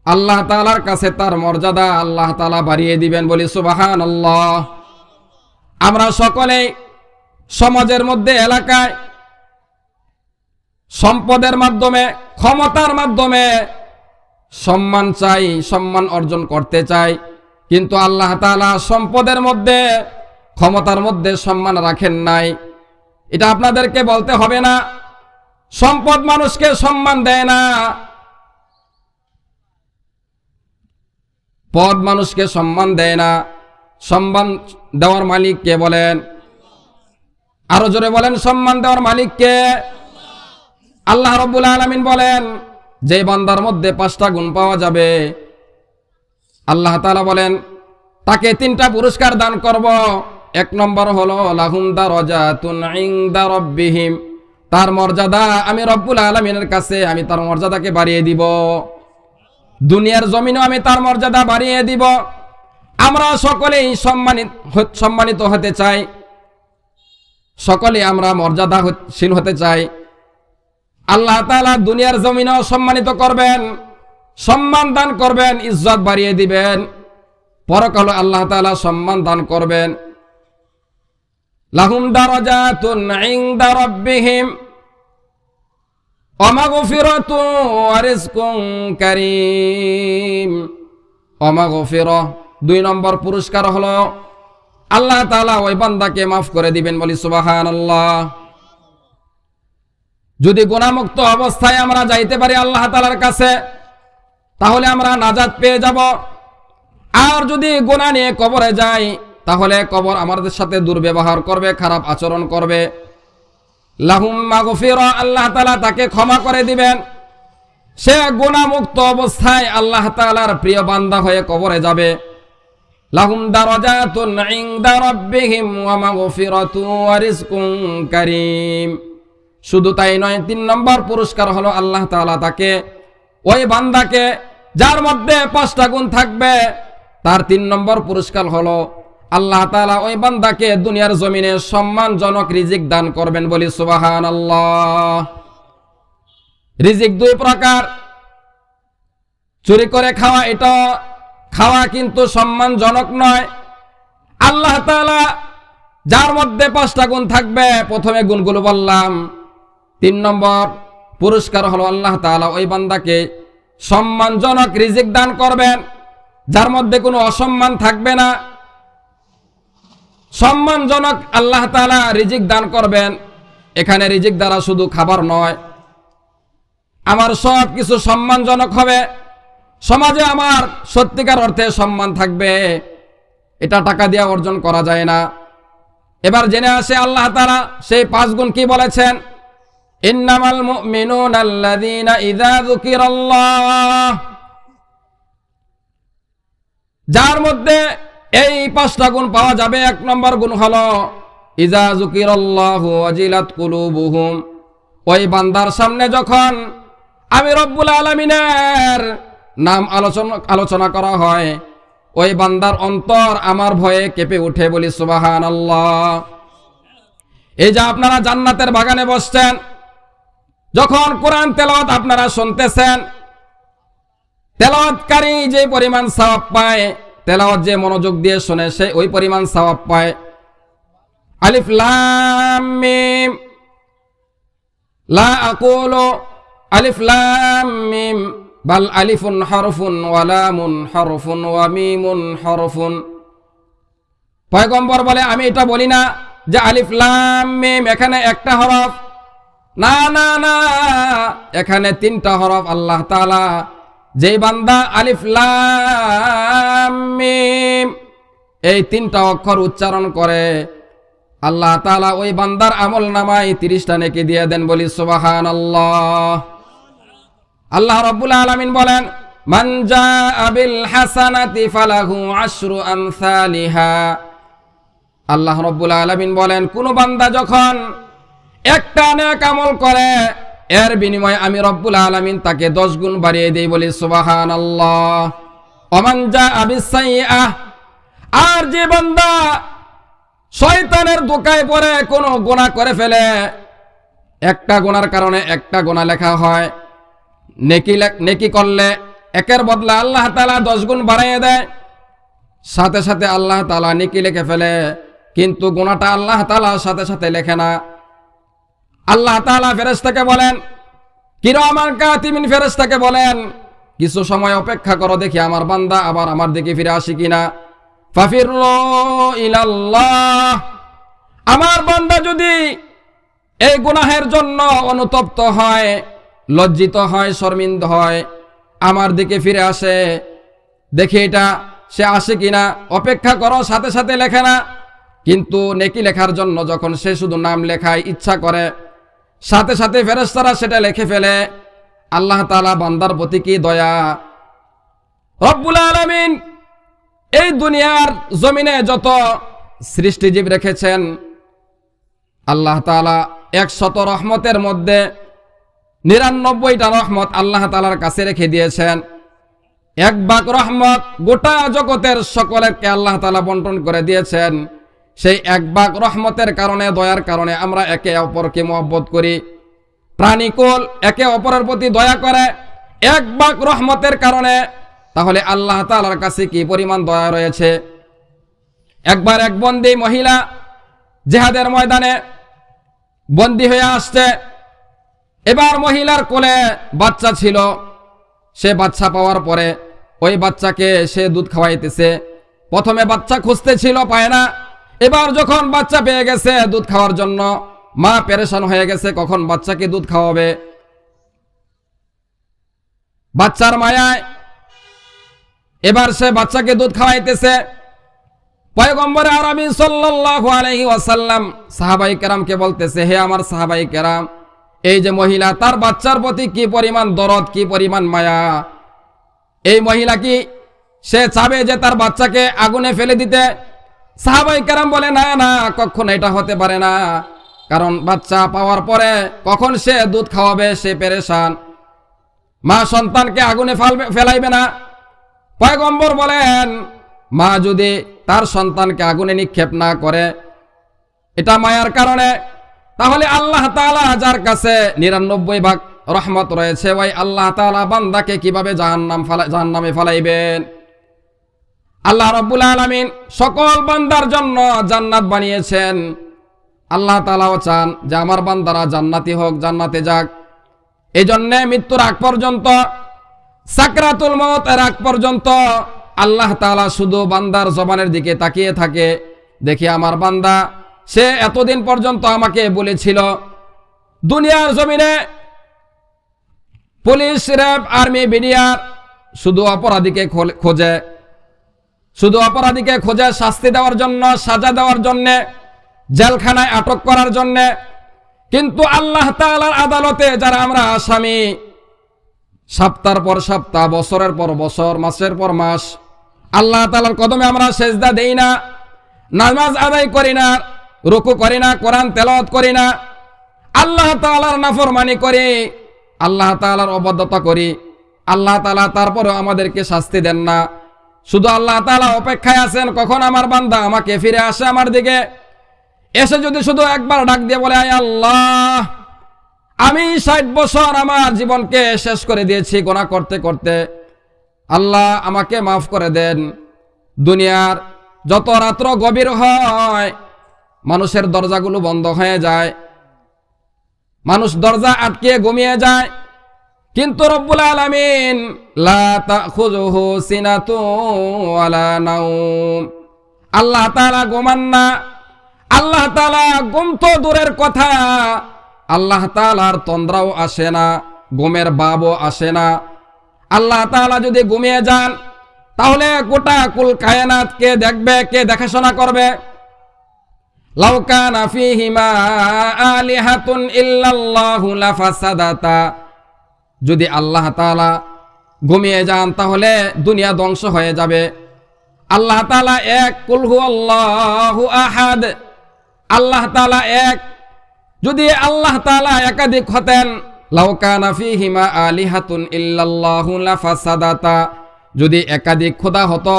আল্লাহ তাআলার কাছে তার মর্যাদা আল্লাহ তাআলা বাড়িয়ে দিবেন। বলি সুবহানাল্লাহ। আমরা সকলেই সমাজের মধ্যে, এলাকায় সম্পদের মাধ্যমে, ক্ষমতার মাধ্যমে সম্মান চাই, সম্মান অর্জন করতে চাই, কিন্তু আল্লাহ তাআলা সম্পদের মধ্যে, ক্ষমতার মধ্যে সম্মান রাখেন নাই। এটা আপনাদেরকে বলতে হবে না। সম্পদ মানুষকে সম্মান দেয় না, পদ মানুষকে সম্মান দেয় না। সম্মান দেওয়ার মালিক কে বলেন? আরো জোরে বলেন, সম্মান দেওয়ার মালিক কে? আল্লাহ রাব্বুল আলামিন বলেন যে বান্দার মধ্যে 5টা গুণ পাওয়া যাবে, আল্লাহ তাআলা বলেন তাকে 3টা পুরস্কার দান করব। 1 নম্বর হলো লাহুম দারাজাতুন ইনদা রাব্বিহিম, তার মর্যাদা আমি রব্বুল আলামিনের কাছে আমি তার মর্যাদাকে বাড়িয়ে দিব। দুনিয়ার জমিনেও আমি তার মর্যাদা বাড়িয়ে দিব। আমরা সকলেই সম্মানিত হতে চাই, সকলে আমরা মর্যাদাশীল হতে চাই। আল্লাহ তাআলা দুনিয়ার জমিনেও সম্মানিত করবেন, সম্মান দান করবেন, ইজ্জত বাড়িয়ে দিবেন। পরকালে আল্লাহ তাআলা সম্মান দান করবেন। লাহুম দারাজাতুন ইনদা রাব্বিহিম ওয়া মাগফিরাতুন ওয়া রিজকুন কারীম। ওয়া মাগফিরা, 2 নম্বর পুরস্কার হলো আল্লাহ তাআলা ওই বান্দাকে মাফ করে দিবেন। বলি সুবহানাল্লাহ। যদি গুনাহমুক্ত অবস্থায় আমরা যাইতে পারি আল্লাহ তাআলার কাছে, তাহলে আমরা নাজাত পেয়ে যাব। আর যদি গুনাহ নিয়ে কবরে যাই, তাহলে কবর আমাদের সাথে দুর্ব্যবহার করবে, খারাপ আচরণ করবে। লাহুম মাগফিরা, আল্লাহ তাআলা তাকে ক্ষমা করে দিবেন। সে গুনাহমুক্ত অবস্থায় আল্লাহ তাআলার প্রিয় বান্দা হয়ে কবরে যাবে। লাহুম দারাজাতুন ইনদা রাব্বিহিম ওয়া মাগফিরাতুন ওয়া রিজকুন কারীম। শুধু তাই নয়, 3 নম্বর পুরস্কার হলো আল্লাহ তাআলা তাকে, ওই বান্দাকে যার মধ্যে 5টা গুণ থাকবে, তার 3 নম্বর পুরস্কার হলো আল্লাহ তাআলা ওই বান্দাকে দুনিয়ার জমিনে সম্মানজনক রিজিক দান করবেন। বলি সুবহানাল্লাহ। রিজিক 2 প্রকার। চুরি করে খাওয়া, এটা খাওয়া কিন্তু সম্মানজনক নয়। আল্লাহ তাআলা যার মধ্যে 5টা গুণ থাকবে, প্রথমে গুণগুলো বললাম। 3 নম্বর পুরস্কার হলো আল্লাহ তাআলা ওই বান্দাকে সম্মানজনক রিজিক দান করবেন, যার মধ্যে কোনো অসম্মান থাকবে না। সম্মানজনক আল্লাহ তাআলা রিজিক দান করবেন। এখানে রিজিক দ্বারা শুধু খাবার নয়, আমার সব কিছু সম্মানজনক হবে। সমাজে আমার সত্যিকার অর্থে সম্মান থাকবে। এটা টাকা দিয়ে অর্জন করা যায় না। এবার জেনে আসে আল্লাহ তাআলা সেই 5 গুণ কি বলেছেন। ইন্নামাল মুমিনুনা আল্লাযীনা ইযা যুকিরাল্লাহ, যার মধ্যে এই 5টা গুণ পাওয়া যাবে। 1 নম্বর গুণ হলো ইযা যুকিরাল্লাহু ওয়াজিলাত কুলুবুহুম, ওই বান্দার সামনে যখন আমি রব্বুল আলামিনের নাম আলোচনা করা হয়, ওই বান্দার অন্তর আমার ভয়ে কেঁপে উঠে। বলি সুবহানাল্লাহ। এই যে আপনারা জান্নাতের বাগানে বসছেন, যখন কোরআন তেলাওয়াত আপনারা শুনতেছেন, তেলাওয়াতকারী যে পরিমাণ সওয়াব পায়, তেলাওয়াত যে মনোযোগ দিয়ে শুনে সে ওই পরিমাণ সওয়াব পায়। আলিফ লাম মিম, লা আকুলু আলিফ লাম মিম বাল আলিফুন হরফুন ওয়া লামুন হরফুন ওয়া মিমুন হরফুন। পয়গম্বর বলে আমি এটা বলি না যে আলিফ লাম মিম এখানে একটা হরফ, না না না, এখানে 3টা হরফ। আল্লাহ তাআলা যেই বান্দা আলিফ লাম মিম এই 3টা অক্ষর উচ্চারণ করে, আল্লাহ তাআলা ওই বান্দার আমল নামায় 30টা নেকি দিয়ে দেন। বলি সুবহানাল্লাহ। আল্লাহ রাব্বুল আলামিন বলেন মান জাআ বিল হাসানাতি ফালাহু আশরু আমসালিহা। আল্লাহ রাব্বুল আলামিন বলেন কোন বান্দা যখন একটা নেক আমল করে, এর বিনিময়ে আমি রব্বুল আলামিন তাকে 10 গুণ বাড়িয়ে দেই। বলি সুবহানাল্লাহ। ওমান জাআ বিসাইয়্যাহ, আর যে বান্দা শয়তানের ধোঁকায় পড়ে কোনো গুনাহ করে ফেলে, একটা গুনার কারণে একটা গুনাহ লেখা হয়, নেকি করলে একের বদলে আল্লাহ তাআলা 10 গুণ বাড়িয়ে দেয়। সাথে সাথে আল্লাহ তাআলা নেকি লিখে ফেলে, কিন্তু গুনাহটা আল্লাহ তাআলা সাথে সাথে লেখে না। আল্লাহ তাআলা ফেরেশতাকে বলেন, কিরামান কাতিবিন ফেরেশতাকে বলেন কিছু সময় অপেক্ষা করো, দেখি আমার বান্দা আবার আমার দিকে ফিরে আসে কিনা। ফাফিরু ইলাল্লাহ, আমার বান্দা যদি এই গুনাহের জন্য অনুতপ্ত হয়, লজ্জিত হয়, শর্মিন্দা হয়, আমার দিকে ফিরে আসে, দেখি এটা সে আসে কিনা। অপেক্ষা করো, সাথে সাথে লেখে না, কিন্তু নেকি লেখার জন্য যখন সে শুধু নাম লেখায় ইচ্ছা করে, সাথে সাথে ফেরেশতারা সেটা লিখে ফেলে। আল্লাহ তাআলা বান্দার প্রতি কি দয়া। রব্বুল আলামিন এই দুনিয়ার জমিনে যত সৃষ্টিজীব রেখেছেন, আল্লাহ তাআলা 100 রহমতের মধ্যে 99টা রহমত আল্লাহ তাআলার কাছে রেখে দিয়েছেন। 1 ভাগ রহমত গোটা জগতের সকলকে আল্লাহ তাআলা বন্টন করে দিয়েছেন। সেই 1 ভাগ রহমতের কারণে, দয়ার কারণে আমরা একে অপরকে মহব্বত করি। প্রাণীকুল একে অপরের প্রতি দয়া করে 1 ভাগ রহমতের কারণে। তাহলে আল্লাহ তাআলার কাছে কি পরিমাণ দয়া রয়েছে। একবার এক বন্দী মহিলা জিহাদের ময়দানে বন্দী হয়ে আসছে। এবার মহিলার কোলে বাচ্চা ছিল। সে বাচ্চা পাওয়ার পরে ওই বাচ্চাকে সে দুধ খাওয়াইতেছে। প্রথমে বাচ্চা খুঁজতে ছিল, পায় না। এবার যখন বাচ্চা পেয়ে গেছে দুধ খাওয়ার জন্য, মা পেরেশান হয়ে গেছে কখন বাচ্চাকে দুধ খাওয়াবে। বাচ্চার মায়ায় এবার সে বাচ্চাকে দুধ খাওয়াইতেছে। পয়গম্বর আরবি সাল্লাল্লাহু আলাইহি ওয়াসাল্লাম সাহাবাই কেরামকে বলতেছে, হে আমার সাহাবাই কেরাম, এই যে মহিলা, তার বাচ্চার প্রতি কি পরিমাণ দরদ, কি পরিমাণ মায়া। এই মহিলা কি সে চাবে যে তার বাচ্চাকে আগুনে ফেলে দিতে? সাহাবাই কেরাম বলে, না না, কখনো এটা হতে পারে না। কারণ বাচ্চা পাওয়ার পরে কখন সে দুধ খাওয়াবে, সে পেরেশান। মা সন্তানকে আগুনে ফেলাইবে না। পয়গম্বর বলেন, মা যদি তার সন্তানকে আগুনে নিক্ষেপ না করে, এটা মায়ার কারণে, তাহলে আল্লাহ তাআলা যার কাছে 99 ভাগ রহমত রয়েছে, ওই আল্লাহ তাআলা বান্দাকে কিভাবে জাহান্নামে ফেলাইবেন। আল্লাহ রাব্বুল আলামিন সকল বান্দার জন্য জান্নাত বানিয়েছেন। আল্লাহ তাআলাও চান যে আমার বান্দারা জান্নাতি হোক, জান্নাতে যাক। এই জন্য মৃত্যুর আগ পর্যন্ত, সাকরাতুল মওতের আগ পর্যন্ত আল্লাহ তাআলা শুধু বান্দার জবানের দিকে তাকিয়ে থাকে, দেখি আমার বান্দা সে এতদিন পর্যন্ত আমাকে বলেছিল। দুনিয়ার জমিনে পুলিশ, র্যাব, আর্মি, বিডিআর শুধু অপরাধীকে খোঁজে, শুধু অপরাধীকে খোঁজে শাস্তি দেওয়ার জন্য, সাজা দেওয়ার জন্য। জেলখানায় আটক করার জন্যে। কিন্তু আল্লাহ তাআলার আদালতে যারা আমরা আসামি, সপ্তাহের পর সপ্তাহ, বছরের পর বছর, মাসের পর মাস আল্লাহ তাআলার কদমে আমরা সেজদা দেই না, নামাজ আদায় করি না, রুকু করি না, কোরআন তেলাওয়াত করি না, আল্লাহ তাআলার নাফরমানি করি, আল্লাহ তাআলার অবাধ্যতা করি, আল্লাহ তাআলা তারপরে আমাদেরকে শাস্তি দেন না। শুধু আল্লাহ তাআলা অপেক্ষায় আছেন কখন আমার বান্দা আমাকে ফিরে আসে আমার দিকে, এসে যদি শুধু একবার ডাক দিয়ে বলে, আয় আল্লাহ, আমি 60 বছর আমার জীবনকে শেষ করে দিয়েছি গুনাহ করতে করতে, আল্লাহ আমাকে মাফ করে দেন। দুনিয়ার যত রাত্র গভীর হয় মানুষের দরজাগুলো বন্ধ হয়ে যায়, মানুষ দরজা আটকে ঘুমিয়ে যায়, কিন্তু রব্বুল আলামিন লা তাখুযুহু সিনাতুন ওয়ালা নাওম, আল্লাহ তাআলা ঘুমান না। আল্লাহ তাআলা ঘুম তো দূরের কথা, আল্লাহ তাআলার তন্দ্রাও আসে না, ঘুমের ভাবও আসে না। আল্লাহ তাআলা যদি ঘুমিয়ে যান তাহলে গোটা কুল কায়নাত কে দেখবে, কে দেখাশোনা করবে? লাউ কানা ফীহিমা আলিহাতুন ইল্লাল্লাহু লাফাসাদাতা, যদি আল্লাহ তাআলা ঘুমিয়ে যান তাহলে দুনিয়া ধ্বংস হয়ে যাবে। আল্লাহ তাআলা এক, কুল হুয়াল্লাহু আহাদ, আল্লাহ তাআলা এক। যদি আল্লাহ তাআলা একাধিক হতেন, লাউ কানা ফীহিমা আলিহাতুন ইল্লাল্লাহু লাফাসাদাতা, যদি একাধিক খোদা হতো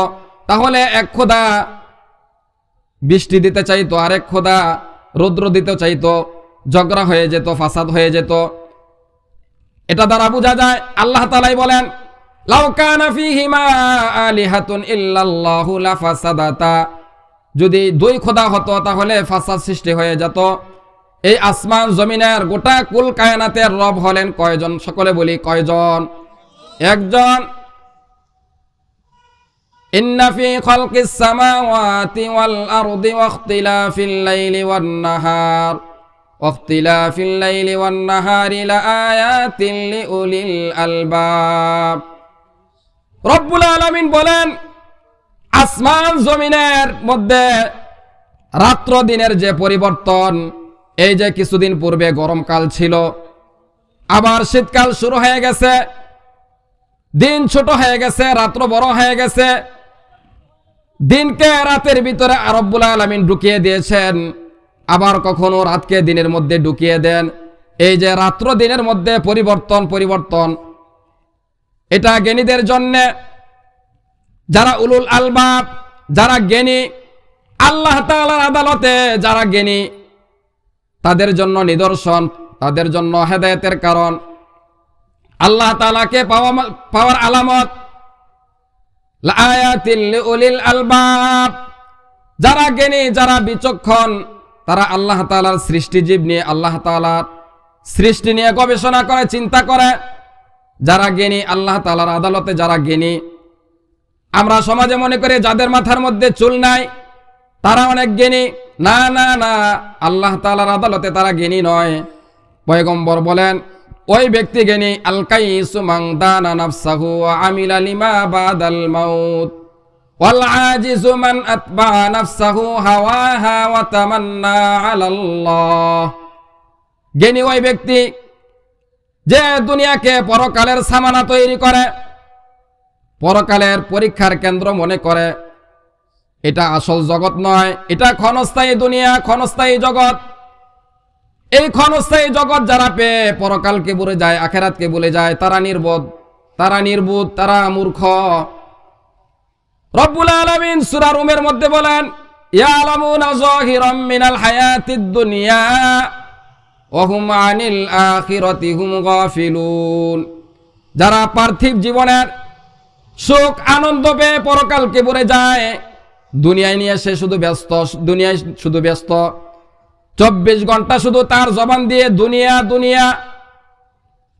তাহলে এক খোদা বৃষ্টি দিতে চাইতো, আরেক খোদা রৌদ্র দিতে চাইতো, ঝগড়া হয়ে যেত, ফাসাদ হয়ে যেত। এটা দ্বারা বোঝা যায় আল্লাহ তাআলাই বলেন, লাউ কানা ফীহিমা আলিহাতুন ইল্লাল্লাহু লাফাসাদাতা, যদি দুই খোদা হতো তাহলে ফাসাদ সৃষ্টি হয়ে যেত। এই আসমান জমিনের গোটা কুল কায়নাতের রব হলেন কয়জন? সকলে বলি কয়জন? একজন। ইন্না ফি খালকিস সামাওয়াতি ওয়াল আরদি ওয়াখতিলাফিল লাইলি ওয়ান নাহার ওয়াখতিলাফিল লাইলি ওয়ান নাহারি লাআয়াতিন লিউলিল আলবাব। রব্বুল আলামিন বলেন, আসমান জমিনের মধ্যে রাত্র দিনের যে পরিবর্তন, এই যে কিছুদিন পূর্বে গরমকাল ছিল, আবার শীতকাল শুরু হয়ে গেছে, দিন ছোট হয়ে গেছে, রাত্র বড় হয়ে গেছে, দিনকে রাতের ভিতরে রব্বুল আলামিন ঢুকিয়ে দিয়েছেন, আবার কখনো রাতকে দিনের মধ্যে ঢুকিয়ে দেন। এই যে রাত্র দিনের মধ্যে পরিবর্তন, এটা জ্ঞানীদের জন্য, যারা উলুল আলবাব, যারা জ্ঞানী, আল্লাহ তাআলার আদালতে যারা জ্ঞানী, তাদের জন্য নিদর্শন, তাদের জন্য হেদায়েতের কারণ, আল্লাহ তাআলাকে পাওয়ার আলামত। লাআয়াতিল লিউলিল আলবাব, যারা জ্ঞানী, যারা বিচক্ষণ, তারা আল্লাহ তাআলার সৃষ্টিজীব নিয়ে, আল্লাহ তাআলার সৃষ্টি নিয়ে গবেষণা করে, চিন্তা করে। যারা জ্ঞানী, আল্লাহ তাআলার আদালতে যারা জ্ঞানী। আমরা সমাজে মনে করি যাদের মাথার মধ্যে চুল নাই তারা অনেক জ্ঞানী। না না না, আল্লাহ তাআলার আদালতে তারা জ্ঞানী নয়। পয়গম্বর বলেন, ওই ব্যক্তি জ্ঞানী, আল কাইসু মান দানা নাফসাহু ওয়া আমিলা লিমা বাদাল মাউত ওয়াল আজিজু মান আতবা নাফসাহু হাওয়াহা ওয়া তামান্না আলাল্লাহ। জ্ঞানী ওই ব্যক্তি যে দুনিয়াকে পরকালের সামানা তৈরি করে, পরকালের পরীক্ষার কেন্দ্র মনে করে। এটা আসল জগৎ নয়, এটা ক্ষণস্থায়ী দুনিয়া, ক্ষণস্থায়ী জগৎ। এই ক্ষণস্থায়ী জগৎ যারা পেয়ে পরকালকে ভুলে যায়, আখেরাতকে ভুলে যায়, তারা নির্বোধ, তারা মূর্খ। রব্বুল আলামিন সূরা রুমের মধ্যে বলেন, ইয়ালামুনা যাহিরাম মিনাল হায়াতিদ দুনিয়া ওয়া হুম আনিল আখিরাতি হুম গাফিলুন। যারা পার্থিব জীবনের সুখ আনন্দ পেয়ে পরকালকে ভুলে যায়, দুনিয়ায় নিয়ে সে শুধু ব্যস্ত, দুনিয়ায় শুধু ব্যস্ত, 24 ঘন্টা শুধু তার জবান দিয়ে দুনিয়া দুনিয়া।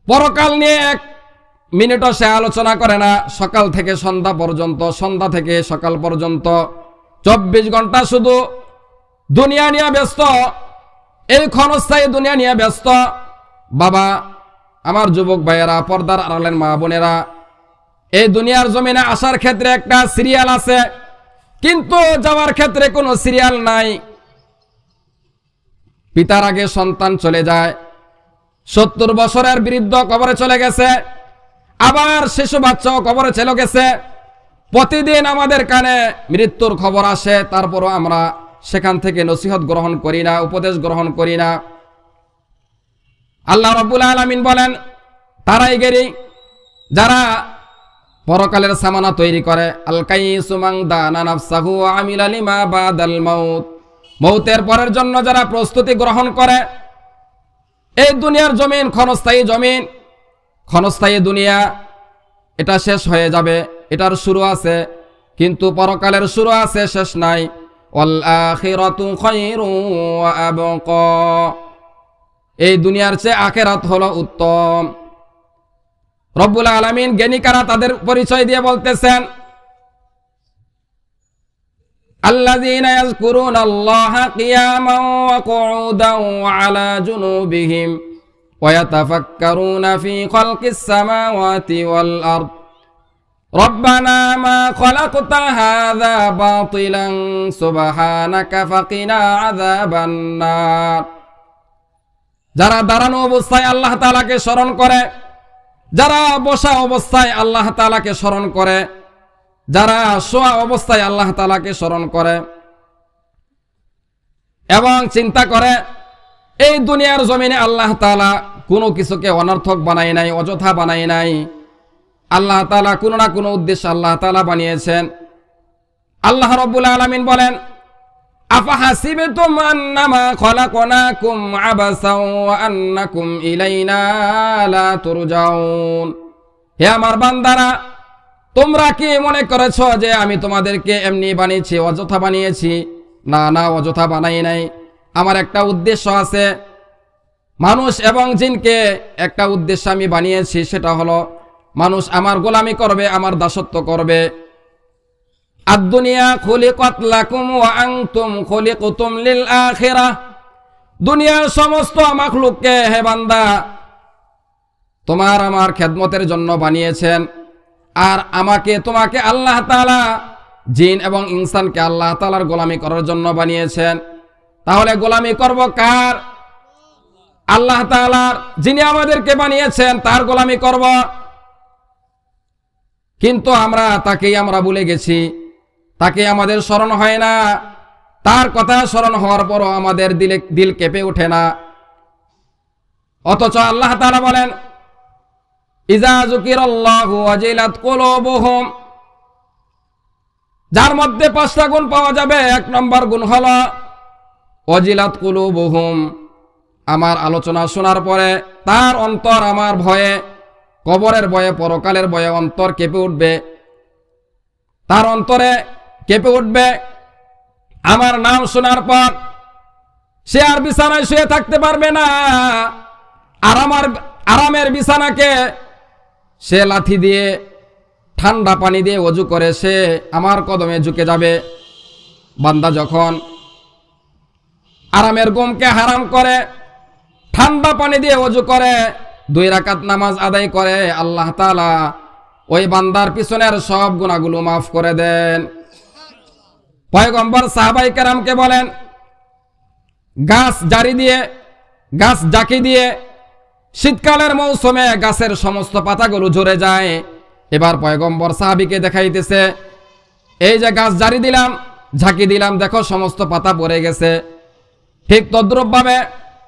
পরকাল নিয়ে এক মিনিটও সে আলোচনা করে না। সকাল থেকে সন্ধ্যা পর্যন্ত, সন্ধ্যা থেকে সকাল পর্যন্ত 24 ঘন্টা শুধু দুনিয়া নিয়ে ব্যস্ত, এই ক্ষণস্থায়ী দুনিয়া নিয়ে ব্যস্ত। বাবা, আমার যুবক ভাইয়েরা, পর্দার আড়ালের মা বোনেরা, এই দুনিয়ার জমিনে আসার ক্ষেত্রে একটা সিরিয়াল আছে, কিন্তু যাওয়ার ক্ষেত্রে কোনো সিরিয়াল নাই। পিতার আগে সন্তান চলে যায়, 70 বছরের বৃদ্ধ কবরে চলে গেছে, আবার শিশু বাচ্চাও কবরে চলে গেছে। প্রতিদিন আমাদের কানে মৃত্যুর খবর আসে, তারপরও আমরা সেখান থেকে নসিহত গ্রহণ করি না, উপদেশ গ্রহণ করি না। আল্লাহ রাব্বুল আলামিন বলেন, তারাই গেরি যারা পরকালের সামানা তৈরি করে। আল কাইসু মান দানা নাফসাহু ওয়া আমিলা লিমা বাদাল মাউত, মৌতের পরের জন্য যারা প্রস্তুতি গ্রহণ করে। এই দুনিয়ার জমিন ক্ষণস্থায়ী জমিন, ক্ষণস্থায়ী দুনিয়া, এটা শেষ হয়ে যাবে, এটার শুরু আছে, কিন্তু পরকালের শুরু আছে, শেষ নাই। ওয়াল আখিরাতু খায়রুন ওয়া আবকা, এই দুনিয়ার চেয়ে আখিরাত হলো উত্তম। রব্বুল আলামিন জ্ঞানীকারা তাদের পরিচয় দিয়ে বলতেছেন, আল্লাযীনা ইয়াযকুরুনাল্লাহা কিয়ামান ওয়া কুউদান ওয়া আলা জুনুবিহিম ওয়া ইয়াতাফাক্কারুনা ফী খালকিস সামাওয়াতি ওয়াল আরদ রব্বানা মা খালাকতা হাযা বাতিলান সুবহানাকা ফাকিনা আযাবান নার। যারা দাঁড়ানো অবস্থায় আল্লাহ তাআলাকে স্মরণ করে, যারা বসা অবস্থায় আল্লাহ তাআলাকে স্মরণ করে, যারা শোয়া অবস্থায় আল্লাহ তাআলাকে স্মরণ করে এবং চিন্তা করে এই দুনিয়ার জমিনে আল্লাহ তাআলা কোনো কিছুকে অনর্থক বানায় নাই, অযথা বানায় নাই। আল্লাহ তাআলা কোনো না কোনো উদ্দেশ্যে আল্লাহ তাআলা বানিয়েছেন। আল্লাহ রাব্বুল আলামিন বলেন, আফাহাসিবতুম আন্নামা খলাকনাকুম আবাসাও ওয়া আন্নাকুম ইলাইনা লা তুরজাউন। হে আমার বান্দারা, তোমরা কি মনে করেছ যে আমি তোমাদেরকে এমনি বানিয়েছি, অযথা বানিয়েছি? না না, অযথা বানাই নাই। আমার একটা উদ্দেশ্য আছে। মানুষ এবং জিনকে একটা উদ্দেশ্যে আমি বানিয়েছি, সেটা হলো মানুষ আমার গোলামি করবে, আমার দাসত্ব করবে। আদ-দুনিয়া খুলিকাত লাকুম ওয়া আনতুম খুলিকতুম লিল আখিরাহ, দুনিয়ার সমস্ত মাখলুককে হে বান্দা তোমার আমার খেদমতের জন্য বানিয়েছেন, আর আমাকে তোমাকে আল্লাহ তাআলা জিন এবং ইনসানকে আল্লাহ তাআলার গোলামি করার জন্য বানিয়েছেন। তাহলে গোলামি করব কার? আল্লাহ তাআলার। যিনি আমাদেরকে বানিয়েছেন তার গোলামি করব। কিন্তু তাকেই আমরা ভুলে গেছি, তাকে আমাদের স্মরণ হয় না, তার কথা স্মরণ হওয়ার পরও আমাদের দিল কেঁপে ওঠে না। অথচ আল্লাহ তাআলা বলেন, ইজা যুকিরাল্লাহু ওয়াজিলাত কুলুবুহুম, যার মধ্যে 5টা গুণ পাওয়া যাবে। 1 নম্বর গুণ হলো ওয়াজিলাত কুলুবুহুম, আমার আলোচনা শোনার পরে তার অন্তর আমার ভয়ে, কবরের ভয়ে, পরকালের ভয়ে অন্তর কেঁপে উঠবে, তার অন্তরে কেঁপে উঠবে। আমার নাম শোনার পর সে আর বিছানায় শুয়ে থাকতে পারবে না, আর আমার আরামের বিছানাকে সে লাথি দিয়ে, ঠান্ডা পানি দিয়ে ওযু করে সে আমার কদমে ঝুঁকে যাবে। বান্দা যখন আরামের ঘুমকে হারাম করে, ঠান্ডা পানি দিয়ে ওযু করে, 2 রাকাত নামাজ আদায় করে, আল্লাহ তাআলা ওই বান্দার পিছনের সব গুনাহগুলো মাফ করে দেন। পয়গম্বর সাহাবায়ে কেরামকে বলেন, গাছ জাকি দিয়ে শীতকালের মৌসুমে গাছের সমস্ত পাতাগুলো ঝরে যায়। এবার পয়গম্বর সাহাবীকে দেখাইতেছে, এই যে গাছ জারি দিলাম, ঝাঁকি দিলাম, দেখো সমস্ত পাতা পড়ে গেছে। ঠিক তদ্রূপ ভাবে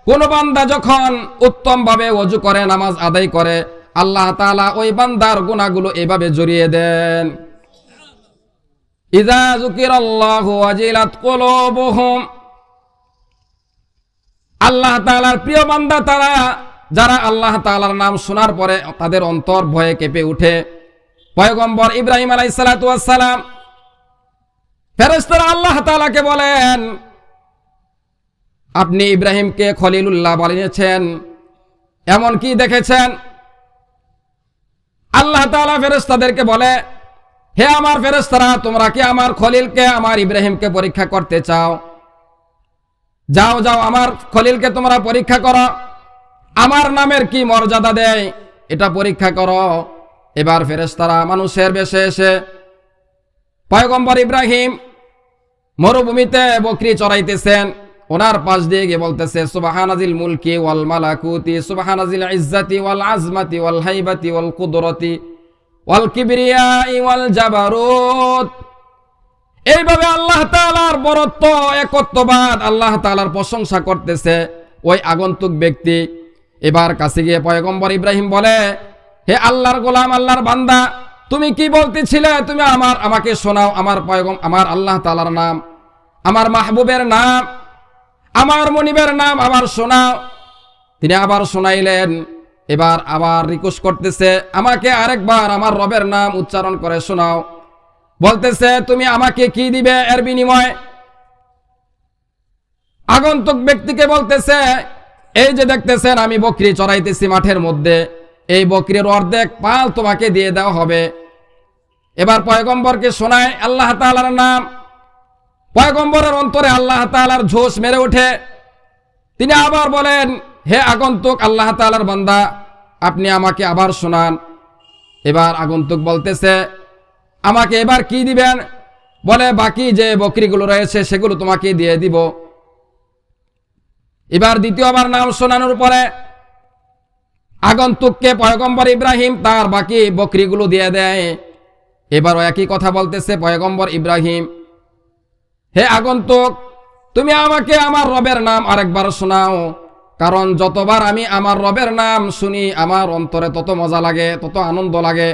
কোন বান্দা যখন উত্তম ভাবে ওযু করে, নামাজ আদায় করে, আল্লাহ তাআলা ওই বান্দার গুনাহগুলো এভাবে জড়িয়ে দেন। ইযা যুকিরাল্লাহু ওয়াজিলাত কুলুবুহুম, আল্লাহ তাআলার প্রিয় বান্দা তারা, যারা আল্লাহ তাআলার নাম শোনার পরে তাদের অন্তর ভয়ে কেঁপে ওঠে। পয়গম্বর ইব্রাহিম আলাইহিস সালাতু ওয়াস সালাম, ফেরেশতারা আল্লাহ তাআলাকে বলেন, আপনি ইব্রাহিমকে খলিলুল্লাহ বানিয়েছেন, এমন কি দেখেছেন? আল্লাহ তাআলা ফেরেশতাদেরকে বলে, হে আমার ফেরেশতারা, তোমরা কি আমার খলিলকে, আমার ইব্রাহিমকে পরীক্ষা করতে চাও? যাও যাও, আমার খলিলকে তোমরা পরীক্ষা করো, আমার নামের কি মর্যাদা দেয় এটা পরীক্ষা করো। এবার ফেরেশতারা মানুষের বেশে এসে পয়গম্বর ইব্রাহিম মরুভূমিতে বকরি চড়াইতেছেন, ওনার পাশ দিয়ে গিয়ে বলতেছে সুবহানাজিল মুলকি ওয়াল মালাকুতি সুবহানাজিল ইজ্জাতি ওয়াল আজমাতি ওয়াল হাইবাতি ওয়াল কুদরতি ওয়াল কিবরিয়াই ওয়াল জাবারুত। এইভাবে আল্লাহ তাআলার বরত্ব, একত্ববাদ, আল্লাহ তাআলার প্রশংসা করতেছে ওই আগন্তুক ব্যক্তি। এবার কাছে গিয়ে পয়গম্বর ইব্রাহিম বলে, হে আল্লাহর গোলাম, আল্লাহর বান্দা, তুমি কি বলতেছিলে? তুমি আমাকে শোনাও, আমার আল্লাহ তাআলার নাম, আমার মাহবুবের নাম, আমার মনিবের নাম আবার শোনাও। তিনি আবার শোনাইলেন। এবার আবার রিকোয়েস্ট করতেছে, আমাকে আরেকবার আমার রবের নাম উচ্চারণ করে শোনাও। বলতেছে, তুমি আমাকে কি দিবে এর বিনিময়ে? আগন্তুক ব্যক্তিকে বলতেছে, এই যে দেখতেছেন আমি বকরি চড়াইতেছি মাঠের মধ্যে, এই বকরির অর্ধেক পাল তোমাকে দিয়ে দেওয়া হবে। এবার পয়গম্বরকে শোনায় আল্লাহ তাআলার নাম। পয়গম্বরের অন্তরে আল্লাহ তাআলার জোশ মেরে ওঠে। তিনি আবার বলেন, হে আগন্তুক আল্লাহ তাআলার বান্দা, আপনি আমাকে আবার শোনান। এবার আগন্তুক বলতেছে, আমাকে এবার কি দিবেন? বলে, বাকি যে বকরিগুলো রয়েছে সেগুলো তোমাকে দিয়ে দিব। এবার দ্বিতীয়বার নাম শোনানোর পরে আগন্তুককে পয়গম্বর ইব্রাহিম তার বাকি বকরিগুলো দিয়ে দেয়। এবারও একই কথা বলতেছে পয়গম্বর ইব্রাহিম, হে আগন্তুক, তুমি আমাকে আমার রবের নাম আরেকবার শোনাও, কারণ যতবার আমি আমার রবের নাম শুনি আমার অন্তরে তত মজা লাগে, তত আনন্দ লাগে।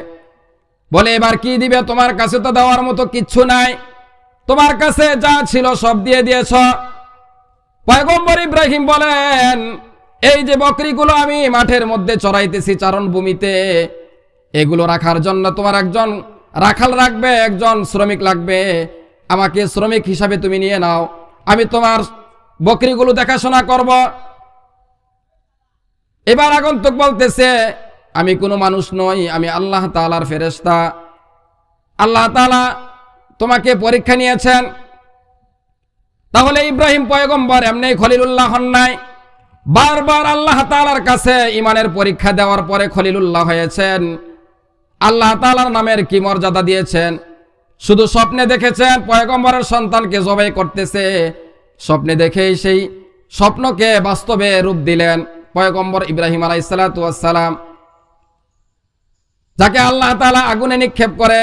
বলে, এবার কি দিবে? তোমার কাছে তো দেওয়ার মতো কিচ্ছু নাই, তোমার কাছে যা ছিল সব দিয়ে দিয়েছ। পয়গম্বর ইব্রাহিম বলেন, এই যে বকরিগুলো আমি মাঠের মধ্যে চড়াইতেছি চারণভূমিতে, এগুলো রাখার জন্য তোমার একজন রাখাল রাখবে, একজন শ্রমিক লাগবে। আমাকে শ্রমিক হিসাবে তুমি নিয়ে নাও, আমি তোমার বকরিগুলো দেখাশোনা করব। এবার আগন্তুক বলতেছে, আমি কোনো মানুষ নই, আমি আল্লাহ তাআলার ফেরেশতা। আল্লাহ তাআলা তোমাকে পরীক্ষা নিয়েছেন। তাহলে ইব্রাহিম পয়গম্বর এমনি খলিলুল্লাহ হন নাই, বারবার আল্লাহ তাআলার কাছে ইমানের পরীক্ষা দেওয়ার পরে খলিলুল্লাহ হয়েছেন। আল্লাহ তাআলার নামের কি মর্যাদা দিয়েছেন! শুধু স্বপ্নে দেখেছেন পয়গম্বরের সন্তানকে জবাই করতেছে, স্বপ্নে দেখেই সেই স্বপ্নকে বাস্তবে রূপ দিলেন পয়গম্বর ইব্রাহিম আলাইহিস সালাতু ওয়াস সালাম, যাকে আল্লাহ তাআলা আগুনে নিক্ষেপ করে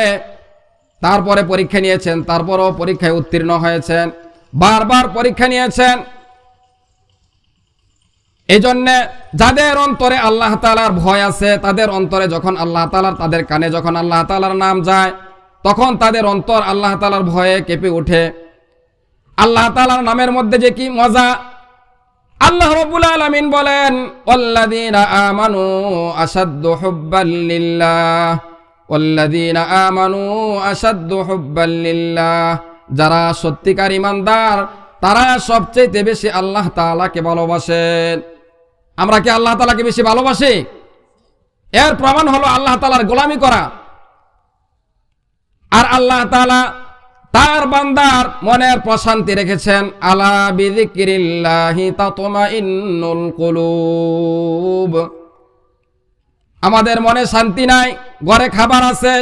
তারপরে পরীক্ষা নিয়েছেন, তারপরও পরীক্ষায় উত্তীর্ণ হয়েছেন, বারবার পরীক্ষা নিয়েছেন। এই জন্যে যাদের অন্তরে আল্লাহ তাআলার ভয় আছে, তাদের অন্তরে যখন আল্লাহ তাআলার, তাদের কানে যখন আল্লাহ তাআলার নাম যায়, তখন তাদের অন্তর আল্লাহ তাআলার ভয়ে কেঁপে ওঠে। আল্লাহ তাআলার নামের মধ্যে যে কি মজা! আল্লাহ রাব্বুল আলামিন বলেন, ওয়াল্লাযীনা আমানু আশাদ্দু হুব্বাল লিল্লাহ, ওয়াল্লাযীনা আমানু আশাদ্দু হুব্বাল লিল্লাহ। যারা সত্যিকার ঈমানদার তারা সবচেয়ে বেশি আল্লাহ তাআলাকে ভালোবাসেন। আমরা কি আল্লাহ তাআলাকে বেশি ভালোবাসি? এর প্রমাণ হলো আল্লাহ তাআলার গোলামি করা। আর আল্লাহ তাআলা তার বান্দার মনের প্রশান্তি রেখেছেন। আলা বিযিকরিল্লাহি তাতমাইন্নুল কুলুব। আমাদের মনে শান্তি নাই, ঘরে খাবার আছে,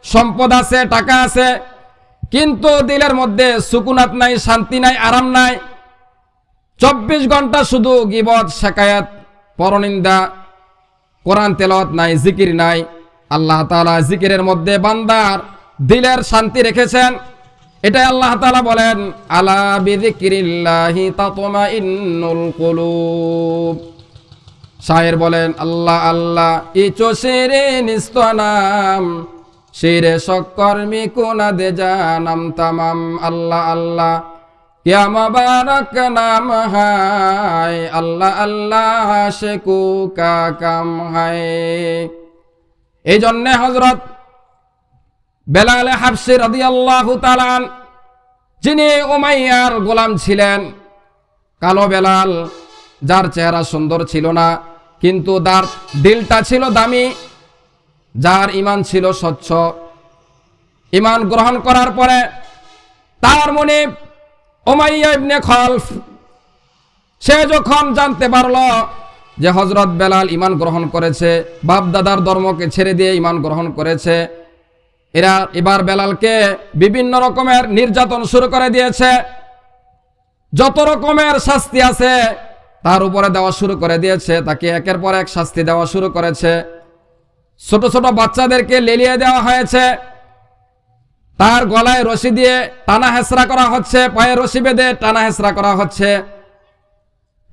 সম্পদ আছে, টাকা আছে, কিন্তু দিলের মধ্যে সুকুনাত নাই, শান্তি নাই, আরাম নাই। 24 ঘন্টা শুধু গীবত, শিকায়াত, পরনিন্দা, কোরআন তেলাওয়াত নাই, জিকির নাই। আল্লাহ তাআলা জিকিরের মধ্যে বান্দার দিলের শান্তি রেখেছেন। এটাই আল্লাহ তাআলা বলেন, আলা বিযিকরিল্লাহি তাতমাইন্নুল কুলুব। শায়ের বলেন, আল্লাহ আল্লাহ ইচো শিরে নিস্তনাম, শিরে সকর্মী কোনা দে জানাম তামাম। আল্লাহ আল্লাহ क्या मुबारक नाम है, আল্লাহ আল্লাহ শেকু কা কাম হায়। এই জন্য হযরত বেলাল হাবশী রাদিয়াল্লাহু তাআলা আন, যিনি উমাইয়ার গোলাম ছিলেন, কালো বেলাল, যার চেহারা সুন্দর ছিল না কিন্তু তার দিলটা ছিল দামি, যার ঈমান ছিল স্বচ্ছ। ঈমান গ্রহণ করার পরে তার মনে উমাইয়া ইবনে খলফ, সে যখন জানতে পারল যে হযরত বেলাল ঈমান গ্রহণ করেছে, বাপ দাদার ধর্মকে ছেড়ে দিয়ে ঈমান গ্রহণ করেছে, এবার বেলালকে বিভিন্ন রকমের নির্যাতন শুরু করে দিয়েছে। যত রকমের শাস্তি আছে তার উপরে দেওয়া শুরু করে দিয়েছে। তাকে একের পর এক শাস্তি দেওয়া শুরু করেছে। ছোট ছোট বাচ্চাদেরকে লেলিয়ে দেওয়া হয়েছে, তার গলায় রশি দিয়ে টানা হেঁচড়া করা হচ্ছে, পায়ে রশি বেঁধে টানা হেঁচড়া করা হচ্ছে।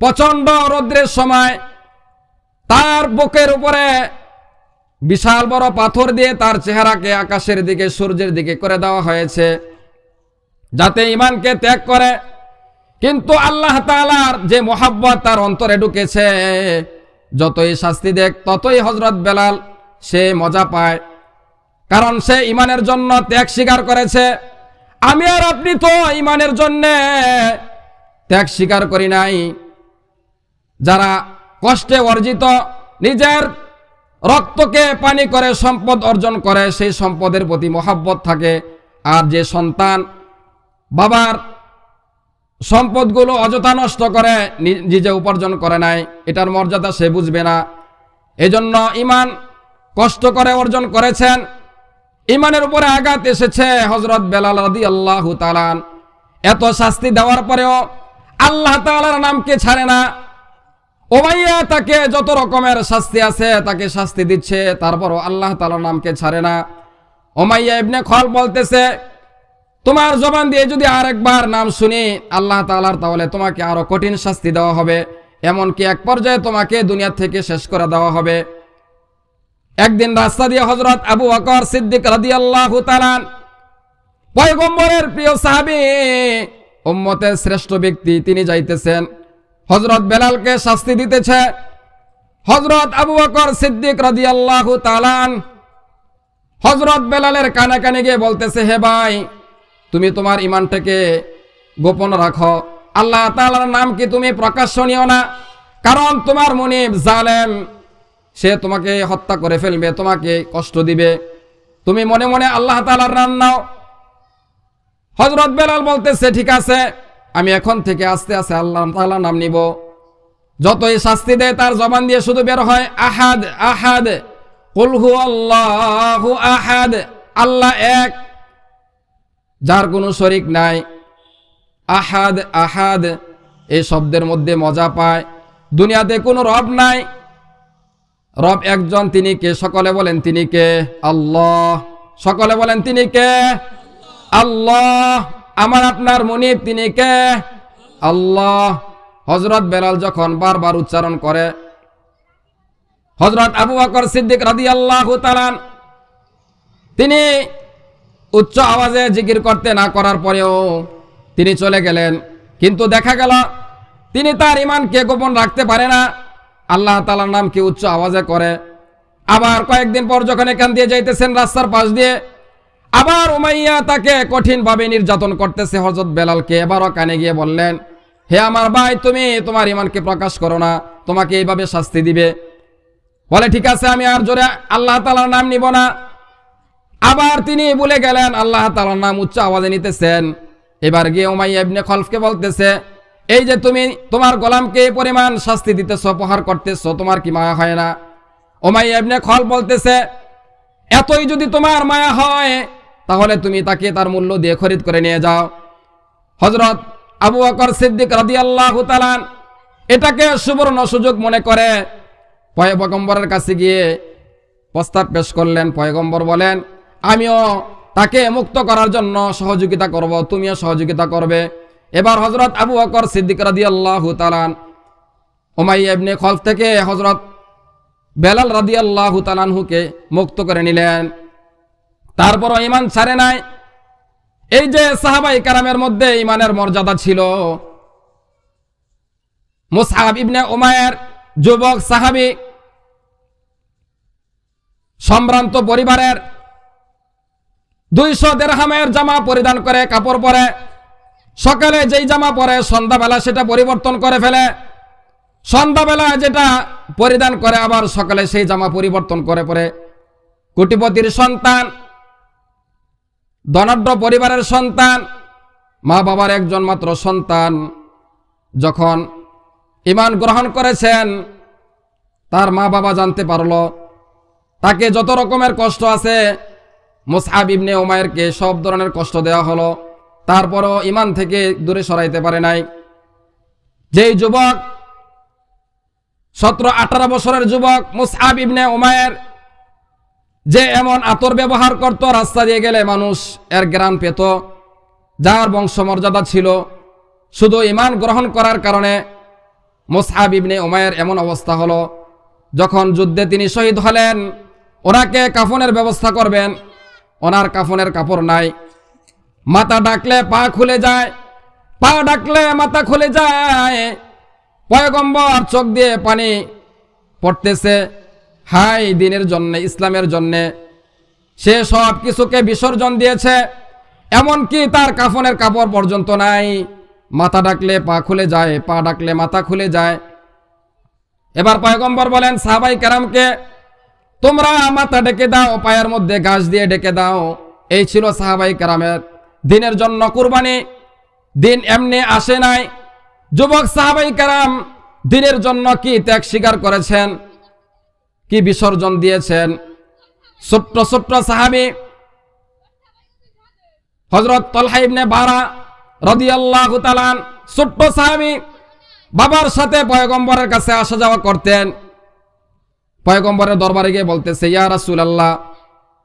প্রচন্ড রৌদ্রের সময় তার বুকের উপরে বিশাল বড় পাথর দিয়ে তার চেহারাকে আকাশের দিকে, সূর্যের দিকে করে দেওয়া হয়েছে, যাতে ঈমানকে ত্যাগ করে। কিন্তু আল্লাহ তাআলার যে মোহাব্বত তার অন্তরে ঢুকেছে, যতই শাস্তি দেখ ততই হযরত বেলাল সে মজা পায়, কারণ সে ঈমানের জন্য ত্যাগ স্বীকার করেছে। আমি আর আপনি তো ঈমানের জন্য ত্যাগ স্বীকার করি নাই। যারা কষ্টে অর্জিত নিজের রক্তকে পানি করে সম্পদ অর্জন করে, সেই সম্পদের প্রতি মোহাব্বত থাকে। আর যে সন্তান বাবার সম্পদগুলো অযথা নষ্ট করে, নিজে উপার্জন করে নাই, এটার মর্যাদা সে বুঝবে না। এজন্য ঈমান কষ্ট করে অর্জন করেছেন। ঈমানের উপরে আঘাত এসেছে হযরত বেলাল রাদিয়াল্লাহু তাআলা। এত শাস্তি দেওয়ার পরেও আল্লাহ তাআলার নামকে ছাড়ে না। উমাইয়া তাকে যত রকমের শাস্তি আছে তাকে শাস্তি দিচ্ছে, তারপরও আল্লাহ তাআলার নামকে ছাড়ে না। উমাইয়া ইবনে খলফ বলতেছে, তোমার জবান দিয়ে যদি আরেকবার নাম শুনি আল্লাহ তাআলার, তাহলে তোমাকে আরো কঠিন শাস্তি দেওয়া হবে, এমনকি এক পর্যায়ে তোমাকে দুনিয়া থেকে শেষ করে দেওয়া হবে। একদিন রাস্তা দিয়ে হযরত আবু বকর সিদ্দিক রাদিয়াল্লাহু তাআলা, পয়গম্বরের প্রিয় সাহাবী, উম্মতের শ্রেষ্ঠ ব্যক্তি, তিনি যাইতেছেন, হযরত বেলালকে শাস্তি দিতেছে। হযরত আবু বকর সিদ্দিক রাদিয়াল্লাহু তাআলা হযরত বেলালের কানে কানে গিয়ে বলতেছে, হে ভাই, তুমি তোমার ঈমানটাকে গোপন রাখো, আল্লাহ তাআলার নাম কি তুমি প্রকাশ্য নিও না, কারণ তোমার মুনিব জালেম, সে তোমাকে হত্যা করে ফেলবে, তোমাকে কষ্ট দিবে, তুমি মনে মনে আল্লাহ তাআলার নাম নাও। হযরত বেলাল বলতেছে, ঠিক আছে, আমি এখন থেকে আস্তে আস্তে আল্লাহ তাআলার নাম নিব। যতই শাস্তি দেয় তার জবান দিয়ে শুধু বের হয় আহাদ আহাদ, কুল হুয়াল্লাহু আহাদ, আল্লাহ এক, যার কোনো শরীক নাই। আহাদ আহাদ এই শব্দের মধ্যে মজা পায়। দুনিয়াতে কোনো রব নাই, রব একজন, তিনি কে? সকলে বলেন তিনি কে? আল্লাহ। সকলে বলেন তিনি কে? আল্লাহ। আমার আপনার মুনিব তিনি কে? আল্লাহ। হযরত বেলাল যখন বারবার উচ্চারণ করে, হযরত আবু বকর সিদ্দিক রাদিয়াল্লাহু তাআলা তিনি উচ্চ আওয়াজে জিকির করতে না করার পরেও তিনি চলে গেলেন। কিন্তু দেখা গেল তিনি তার ঈমানকে গোপন রাখতে পারে না, আল্লাহ তাআলার নামকে উচ্চ আওয়াজে করে। আবার কয়েকদিন পর যখন এখান দিয়ে যাইতেছেন রাস্তার পাশ দিয়ে, আবার উমাইয়া তাকে কঠিনভাবে নির্যাতন করতেছে হযরত বেলালকে। এবারও কানে গিয়ে বললেন, হে আমার ভাই, তুমি তোমার ঈমানকে প্রকাশ করো না, তোমাকে এইভাবে শাস্তি দিবে। বলে, ঠিক আছে, আমি আর জোরে আল্লাহ তাআলার নাম নিব না। আবার তিনি ভুলে গেলেন আল্লাহ তাআলার নাম উচ্চ আওয়াজে নিতেছেন। এবার গিয়ে উমাইয়া ইবনে খলফকে বলতেছে, এই যে তুমি তোমার গোলামকে এই পরিমাণ শাস্তি দিতেছো, প্রহার করতেছো, তোমার কি মায়া হয় না? উমাইয়া ইবনে খলফ বলতেছে, এতই যদি তোমার মায়া হয় তাহলে তুমি তাকে তার মূল্য দিয়ে খরিদ করে নিয়ে যাও। হযরত আবু বকর সিদ্দিক রাদিয়াল্লাহু তাআলা এটাকে সুবর্ণ সুযোগ মনে করে পয়গম্বরের কাছে গিয়ে প্রস্তাব পেশ করলেন। পয়গম্বর বলেন, আমিও তাকে মুক্ত করার জন্য সহযোগিতা করব, তুমিও সহযোগিতা করবে। এবার হযরত আবু বকর সিদ্দিক রাদিয়াল্লাহু তাআলা উমাইয়া ইবনে খলফ থেকে হযরত বেলাল রাদিয়াল্লাহু তাআলা আনহুকে মুক্ত করে নিলেন। তারপরও ঈমান ছাড়ে নাই। এই যে সাহাবায়ে কেরামের মধ্যে ঈমানের মর্যাদা ছিল, মুসআব ইবনে উমাইর যুবক সাহাবী, সম্ভ্রান্ত পরিবারের, 200 দিরহামের জামা পরিধান করে, কাপড় পরে, সকালে যেই জামা পরে সন্ধ্যাবেলা সেটা পরিবর্তন করে ফেলে, সন্ধ্যাবেলা যেটা পরিধান করে আবার সকালে সেই জামা পরিবর্তন করে পরে। কোটিপতির সন্তান, ধনাঢ্য পরিবারের সন্তান, মা বাবার একজন মাত্র সন্তান, যখন ঈমান গ্রহণ করেছেন তার মা বাবা জানতে পারলো তাকে যত রকমের কষ্ট আছে, মুসআব ইবনে উমাইরকে সব ধরনের কষ্ট দেওয়া হলো, তারপরও ঈমান থেকে দূরে সরাইতে পারে নাই। যেই যুবক 17-18 বছরের যুবক মুসআব ইবনে উমাইর, যে এমন আতর ব্যবহার করত, রাস্তা দিয়ে গেলে মানুষ এর ঘ্রাণ পেত, যার বংশমর্যাদা ছিল, শুধু ঈমান গ্রহণ করার কারণে মুসআব ইবনে উমাইর এমন অবস্থা হলো, যখন যুদ্ধে তিনি শহীদ হলেন, ওনাকে কাফনের ব্যবস্থা করবেন, ওনার কাফনের কাপড় নাই, মাথা ডাকলে পা খুলে যায়, পা ডাকলে মাথা খুলে যায়, পয়গম্বর চোখ দিয়ে পানি পড়তেছে, হাই দিনের জন্য, ইসলামের জন্য সে সব কিছুকে বিসর্জন দিয়েছে, এমনকি তার কাফনের কাপড় পর্যন্ত নাই, মাথা ডাকলে পা খুলে যায়, পা ডাকলে মাথা খুলে যায়। এবার পয়গম্বর বলেন সাহাবাই কেরামকে, তোমরা মাথা ডেকে দাও, পায়ের মধ্যে ঘাস দিয়ে ডেকে দাও। এই ছিল সাহাবাই কেরামের দিনের জন্য কুরবানি। দিন এমনি আসে নাই। যুবক সাহাবাই কেরাম দিনের জন্য কি ত্যাগ স্বীকার করেছেন, কি বিসর্জন দিয়েছেন। ছোট্ট ছোট্ট সাহাবী হযরত তালহা ইবনে বারা রাদিয়াল্লাহু তাআলা, ছোট্ট সাহাবী, বাবার সাথে পয়গম্বরের কাছে আসা যাওয়া করতেন। পয়গম্বরের দরবারে গিয়ে বলতেছে, ইয়া রাসূলুল্লাহ,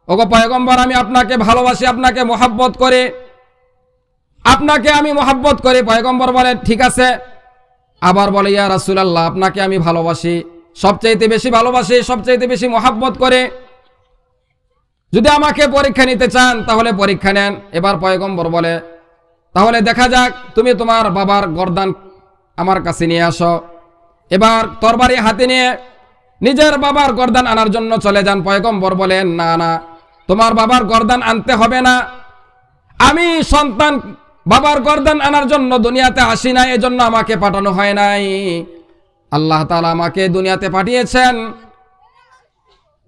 ওগো পয়গম্বর, আমি আপনাকে ভালোবাসি, আপনাকে মহব্বত করি, আপনাকে আমি মহব্বত করি। পয়গম্বর বলেন ঠিক আছে। আবার বলে, ইয়া রাসূলুল্লাহ, আপনাকে আমি ভালোবাসি, সবচাইতে বেশি ভালোবাসি, সবচাইতে বেশি মহব্বত করে, যদি আমাকে পরীক্ষা নিতে চান তাহলে পরীক্ষা নেন। এবার পয়গম্বর বলে, তাহলে দেখা যাক, তুমি তোমার বাবার গর্দান আমার কাছে নিয়ে আসো। এবার তরবারি হাতে নিয়ে নিজের বাবার গর্দান আনার জন্য চলে যান। পয়গম্বর বলেন, না না, তোমার বাবার গর্দান আনতে হবে না, আমি সন্তান বাবার গর্দান আনার জন্য দুনিয়াতে আসি নাই, এজন্য আমাকে পাঠানো হয় নাই। আল্লাহ তাআলা আমাকে দুনিয়াতে পাঠিয়েছেন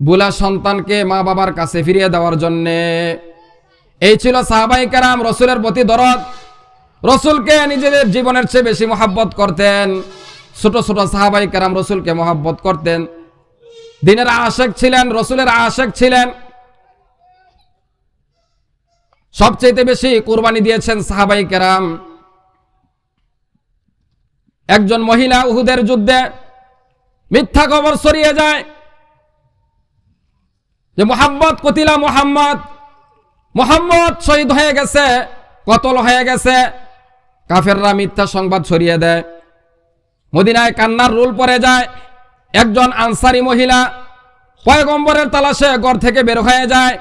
বুলা সন্তানকে মা বাবার কাছে ফিরিয়ে দেওয়ার জন্য। এই ছিল সাহাবায়ে কেরাম, রসুলের প্রতি দরদ, রসুলকে নিজেদের জীবনের চেয়ে বেশি মহব্বত করতেন। ছোট ছোট সাহাবায়ে কেরাম রসুলকে মহব্বত করতেন, দিনের আশেক ছিলেন, রসুলের আশেক ছিলেন। সবচেয়ে বেশি কুরবানি দিয়েছেন সাহাবায়ে কেরাম। একজন মহিলা উহুদের যুদ্ধে মিথ্যা খবর ছড়িয়ে যায় যে মুহাম্মদ কুতিলা, মুহাম্মদ শহীদ হয়ে গেছে, কতল হয়ে গেছে। কাফেররা মিথ্যা সংবাদ ছড়িয়ে দেয়। মদিনায় কান্নার রোল পড়ে যায়। একজন আনসারী মহিলা পয়গম্বরের তালাশে ঘর থেকে বের হয়ে যায়।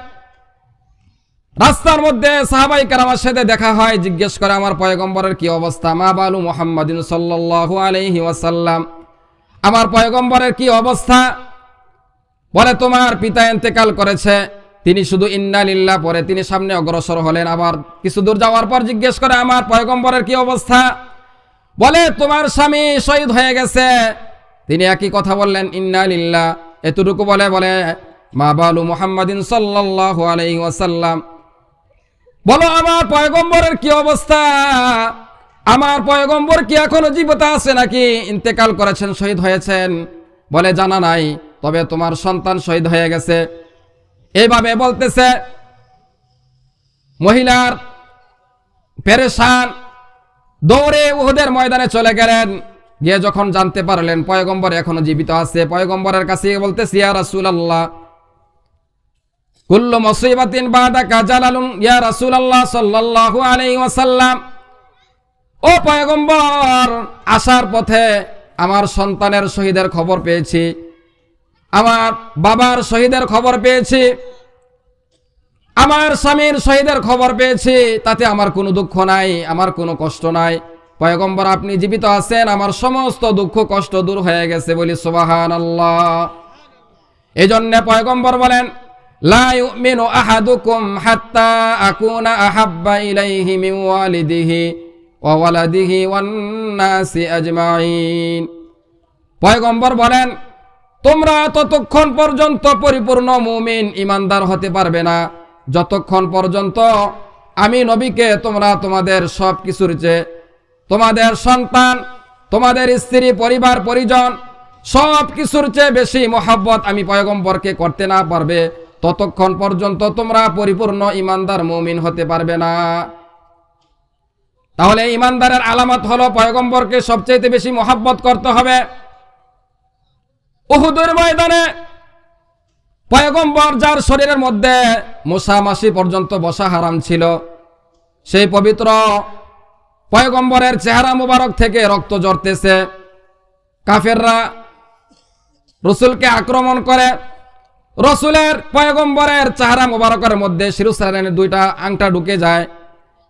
রাস্তার মধ্যে সাহাবায়ে কেরামের সাথে দেখা হয়, জিজ্ঞেস করে, আমার পয়গম্বরের কি অবস্থা, মা বালু মুহাম্মাদিন সাল্লাল্লাহু আলাইহি ওয়াসাল্লাম, আমার পয়গম্বরের কি অবস্থা। বলে, তোমার পিতা ইন্তেকাল করেছে। তিনি শুধু ইন্না লিল্লাহ পরে তিনি সামনে অগ্রসর হলেন। আবার কিছু দূর যাওয়ার পর জিজ্ঞেস করে, আমার পয়গম্বরের কি অবস্থা। বলে, তোমার স্বামী শহীদ হয়ে গেছে। তিনি একই কথা বললেন, ইন্না লিল্লাহ। এতটুকু বলে মা বালু মুহাম্মাদিন সাল্লাল্লাহু আলাইহি ওয়াসাল্লাম, বলো আমার পয়গম্বরের কি অবস্থা, আমার পয়গম্বর কি এখনো জীবিত আছে নাকি ইন্তেকাল করেছেন, শহীদ হয়েছেন। বলে, জানা নাই, তবে তোমার সন্তান শহীদ হয়ে গেছে। এইভাবে বলতেছে। মহিলার পেরেশান, দৌড়ে উহুদের ময়দানে চলে গেলেন। গিয়ে যখন জানতে পারলেন পয়গম্বর এখনো জীবিত আছে, পয়গম্বরের কাছে বলতেছে, ইয়া রাসূলুল্লাহ, কুল্লু মুসিবাতিন বাদাকা জালালুন ইয়া রাসূলুল্লাহ সাল্লাল্লাহু আলাইহি ওয়াসাল্লাম। ও পয়গম্বর, আসার পথে আমার সন্তানের শহীদের খবর পেয়েছি, আমার বাবার শহীদের খবর পেয়েছি, আমার স্বামীর শহীদের খবর পেয়েছি, তাতে আমার কোনো দুঃখ নাই, আমার কোনো কষ্ট নাই। পয়গম্বর, আপনি জীবিত আছেন, আমার সমস্ত দুঃখ কষ্ট দূর হয়ে গেছে। বলি সুবহানাল্লাহ। এজন্য পয়গম্বর বলেন, লা ইউমিনু আহাদুকুম হাত্তা আকুনা আহাব্বা ইলাইহি মিন ওয়ালিদিহি ওয়া ওয়ালাদিহি ওয়ান নাসি আজমাইন। পয়গম্বর বলেন, তোমরা ততক্ষণ পর্যন্ত পরিপূর্ণ মুমিন ইমানদার হতে পারবে না যতক্ষণ পর্যন্ত আমি নবীকে তোমরা তোমাদের সব কিছুর চেয়ে, তোমাদের সন্তান, তোমাদের স্ত্রী, পরিবার পরিজন সব কিছুর চেয়ে বেশি মহব্বত আমি পয়গম্বরকে করতে না পারবে, ততক্ষণ পর্যন্ত তোমরা পরিপূর্ণ ইমানদার মুমিন হতে পারবে না। তাহলে ইমানদারের আলামত হলো পয়গম্বরকে সবচেয়ে বেশি মহব্বত করতে হবে। উহুদের ময়দানে পয়গম্বর যার শরীরের মধ্যে মশা মাছি পর্যন্ত বসা হারাম ছিল, সেই পবিত্র পয়গম্বরের চেহারা মুবারক থেকে রক্ত ঝরতেছে। কাফেররা রসুলকে আক্রমণ করে, রসুলের পয়গম্বরের চেহারা মুবারকের মধ্যে শিরুসালানের দুইটা আংটা ঢুকে যায়।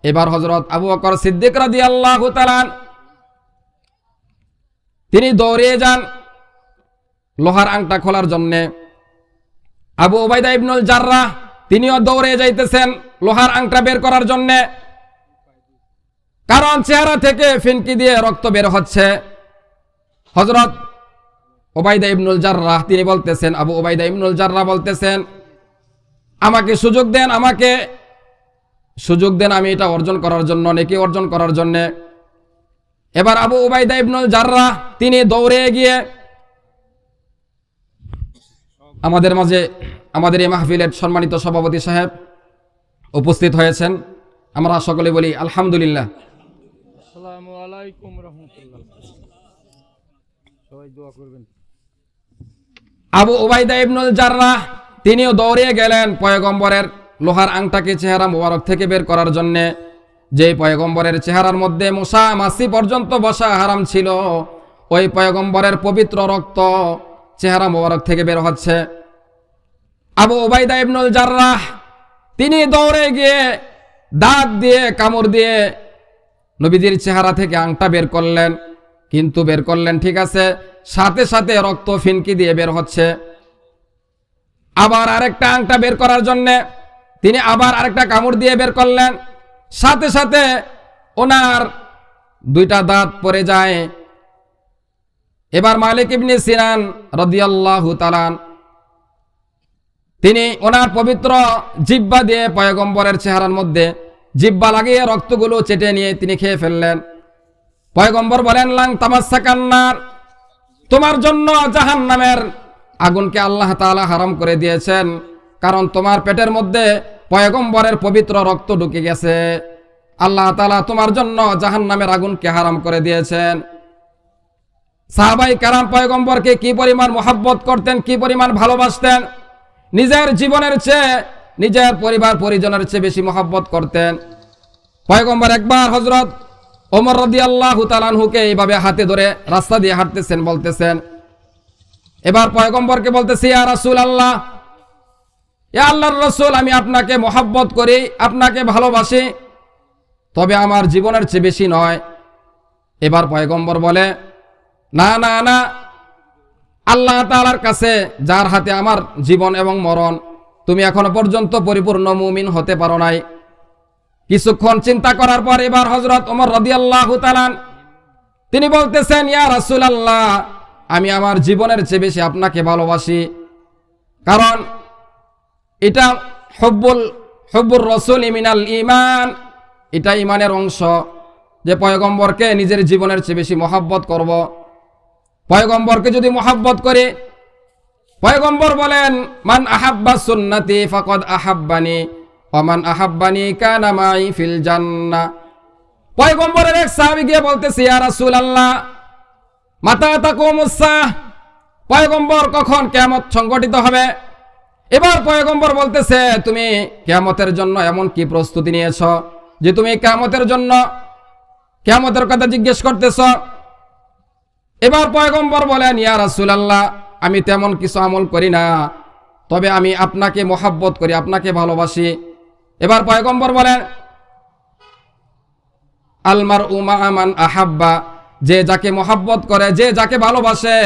এবার হযরত আবু বকর সিদ্দিক রাদিয়াল্লাহু তাআলা তিনি দৌড়িয়ে যান লোহার আংটা খোলার জন্যে। আবু উবাইদা ইবনুল জাররাহ তিনিও দৌড়ে যাইতেছেন লোহার আংটা বের করার জন্যে, কারণ চেহারা থেকে ফিনকি দিয়ে রক্ত বের হচ্ছে। হযরত উবাইদা ইবনুল জাররাহ তিনি বলতেছেন, আবু উবাইদা ইবনুল জাররাহ বলতেছেন, আমাকে সুযোগ দেন, আমাকে সুযোগ দেন, আমি এটা অর্জন করার জন্য, নেকি অর্জন করার জন্য। এবার আবু উবাইদা ইবনুল জাররাহ তিনি দৌড়ে গিয়ে আমাদের মাঝে আমাদের এই মাহফিলের সম্মানিত সভাপতি সাহেব উপস্থিত হয়েছেন, আমরা সকলে বলি আলহামদুলিল্লাহ। আসসালামু আলাইকুম রাহমাতুল্লাহ। সবাই দোয়া করবেন। আবু উবাইদা ইবনুল জাররাহ তিনিও দৌড়িয়ে গেলেন পয়গম্বরের লোহার আংটাকে চেহারা মুবারক থেকে বের করার জন্য। যে পয়গম্বরের চেহারার মধ্যে মশা মাছি পর্যন্ত বসা হারাম ছিল, ওই পয়গম্বরের পবিত্র রক্ত চেহারা মুবারক থেকে বের হচ্ছে। আবু উবাইদা ইবনুল জাররাহ তিনি দৌড়ে গিয়ে দাঁত দিয়ে কামড় দিয়ে নবীজির চেহারা থেকে আংটা বের করলেন, কিন্তু বের করলেন ঠিক আছে, সাথে সাথে রক্ত ফিনকি দিয়ে বের হচ্ছে। আবার আরেকটা আংটা বের করার জন্য তিনি আবার আরেকটা কামড় দিয়ে বের করলেন, সাথে সাথে ওনার দুইটা দাঁত পড়ে যায়। এবার মালিক ইবনে সিনান রাদিয়াল্লাহু তাআলা তিনি ওনার পবিত্র জিহ্বা দিয়ে পয়গম্বরের চেহারার মধ্যে জিহ্বা লাগিয়ে রক্তগুলো চেটে নিয়ে তিনি খেয়ে ফেললেন। পয়গম্বর বলেন, লাং তামাসসাকান্নার, তোমার জন্য জাহান্নামের আগুনকে আল্লাহ তাআলা হারাম করে দিয়েছেন, কারণ তোমার পেটের মধ্যে পয়গম্বরের পবিত্র রক্ত ঢুকে গেছে। আল্লাহ তাআলা তোমার জন্য জাহান্নামের আগুনকে হারাম করে দিয়েছেন। সাহাবাই কারাম পয়গম্বরকে কি পরিমাণ মহব্বত করতেন, কি পরিমাণ ভালোবাসতেন, নিজের জীবনের চেয়ে নিজের পরিবার পরিজনের চেয়ে বেশি মহব্বত করতেন। পয়গম্বর একবার হযরত ওমর রাদিয়াল্লাহু তাআলা আনহুকে এইভাবে হাতে ধরে রাস্তা দিয়ে হাঁটতেছেন, বলতেছেন, এবার পয়গম্বরকে বলতেছি, ইয়া রাসূলুল্লাহ, ইয়া আল্লাহর রাসূল, আমি আপনাকে মহব্বত করি, আপনাকে ভালোবাসি, তবে আমার জীবনের চেয়ে বেশি নয়। এবার পয়গম্বর বলে, না না না, আল্লাহ তাআলার কাছে যার হাতে আমার জীবন এবং মরণ, তুমি এখনো পর্যন্ত পরিপূর্ণ মুমিন হতে পারো নাই। কিছুক্ষণ চিন্তা করার পর এবার হযরত ওমর রাদিয়াল্লাহু তাআলা তিনি বলতেছেন, ইয়া রাসূলুল্লাহ, আমি আমার জীবনের চেয়ে বেশি আপনাকে ভালোবাসি, কারণ এটা হুব্বুর রাসূল মিনাল ঈমান, এটা ঈমানের অংশ যে পয়গম্বরকে নিজের জীবনের চেয়ে বেশি মহব্বত করব। পয়গম্বরকে যদি মহব্বত করে, পয়গম্বর বলেন, মান আহাব্বা সুন্নতি ফাকাদ আহাব্বানি ওয়া মান আহাব্বানি কানা মাই ফিল জান্নাহ। পয়গম্বরের এক সাহাবী গিয়ে বলতেছে, ইয়া রাসূলুল্লাহ, মাতা তাকুমুস সাহ, পয়গম্বর কখন কিয়ামত সংঘটিত হবে? এবার পয়গম্বর বলতেছে, তুমি কিয়ামতের জন্য এমন কি প্রস্তুতি নিয়েছো যে তুমি কিয়ামতের জন্য কিয়ামতের কথা জিজ্ঞেস করতেছ? এবার পয়গম্বর বলেন, ইয়া রাসূলুল্লাহ, আমি তেমন কিছু আমল করি না, তবে আমি আপনাকে মহব্বত করি, আপনাকে ভালোবাসি। এবার পয়গম্বর বলেন, আল মারউ মা'a মান আহাব্বা, যে যাকে মহব্বত করে, যে যাকে ভালোবাসে,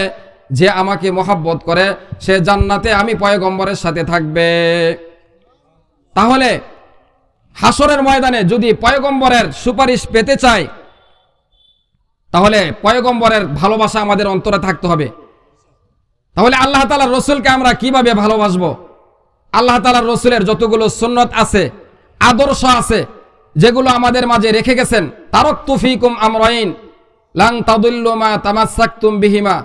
যে আমাকে মহব্বত করে, সে জান্নাতে আমি পয়গম্বরের সাথে থাকবে। তাহলে হাসরের ময়দানে যদি পয়গম্বরের সুপারিশ পেতে চাই, তাহলে পয়গম্বরের ভালোবাসা আমাদের অন্তরে থাকতে হবে। তাহলে আল্লাহ তাআলার রসুলকে আমরা কিভাবে ভালোবাসবো? আল্লাহ তাআলার রসুলের যতগুলো সুন্নত আছে, আদর্শ আছে, যেগুলো আমাদের মাঝে রেখে গেছেন, তারাকতু ফীকুম আমরাইন লান তাদুল্লু মা তামাসসাকতুম বিহিমা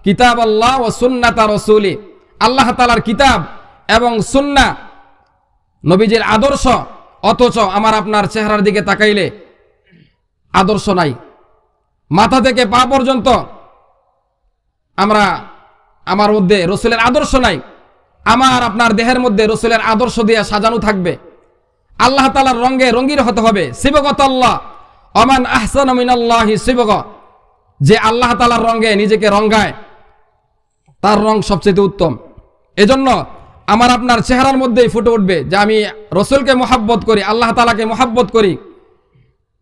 কিতাবাল্লাহ ওয়া সুন্নাতা রাসূলি। আল্লাহ তাআলার কিতাব এবং সুন্নাহ, নবীজির আদর্শ, অথচ আমার আপনার চেহারার দিকে তাকাইলে আদর্শ নাই, মাথা থেকে পা পর্যন্ত আমার মধ্যে রসুলের আদর্শ নাই। আমার আপনার দেহের মধ্যে রসুলের আদর্শ দিয়ে সাজানো থাকবে। আল্লাহ তাআলার রঙে রঙিন হতে হবে। সিবগত আল্লাহ ওমান আহসানু মিনাল্লাহি সিবগ, যে আল্লাহ তাআলার রঙে নিজেকে রঙায় তার রং সবচেয়ে উত্তম। এজন্য আমার আপনার চেহারার মধ্যেই ফুটে উঠবে যে আমি রসুলকে মহাব্বত করি, আল্লাহ তাআলাকে মহাব্বত করি।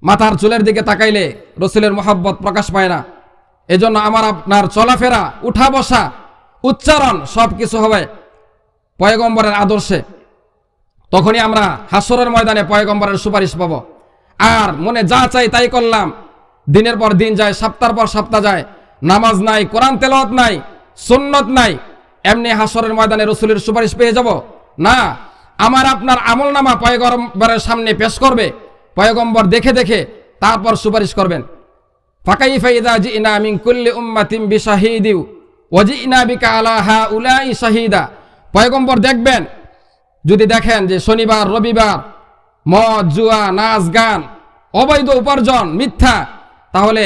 মাথার চুলের দিকে তাকাইলে রসুলের মহাব্বত প্রকাশ পায় না। এজন্য আমার আপনার চলাফেরা, উঠা বসা, উচ্চারণ সব কিছু হবে পয়গম্বরের আদর্শে। তখনই আমরা হাসরের ময়দানে পয়গম্বরের সুপারিশ পাবো। আর মনে যা চাই তাই করলাম, দিনের পর দিন যায়, সপ্তাহের পর সপ্তাহ যায়, নামাজ নাই, কোরআন তেলাওয়াত নাই, সুন্নত নাই, এমনি হাসরের ময়দানে রসুলের সুপারিশ পেয়ে যাব না। আমার আপনার আমলনামা পয়গম্বরের সামনে পেশ করবে, পয়গম্বর দেখে দেখে তারপর সুপারিশ করবেন। ফাকাইফা ইযা জিনা মিন কুল্লি উম্মাতিন বিশাহিদিন ওয়া জিনা বিকা আলা হাউলাই শাহিদা। পয়গম্বর দেখবেন, যদি দেখেন যে শনিবার রবিবার মদ জুয়া নাচ গান অবৈধ উপার্জন মিথ্যা, তাহলে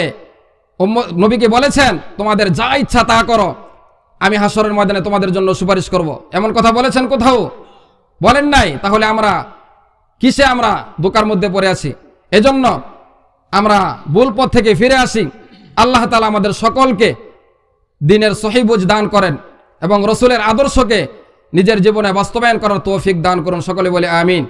নবীকে বলেছেন তোমাদের যা ইচ্ছা তা করো, আমি হাসরের ময়দানে তোমাদের জন্য সুপারিশ করব। এমন কথা বলেছেন কোথাও? বলেন নাই। তাহলে আমরা কিসে আমরা ধোঁকার মধ্যে পড়ে আছি? এজন্য আমরা ভুল পথ থেকে ফিরে আসি। আল্লাহ তাআলা আমাদের সকলকে দ্বীনের সহিহ বুঝ দান করেন এবং রসুলের আদর্শকে নিজের জীবনে বাস্তবায়ন করার তৌফিক দান করুন। সকলে বলে আমিন।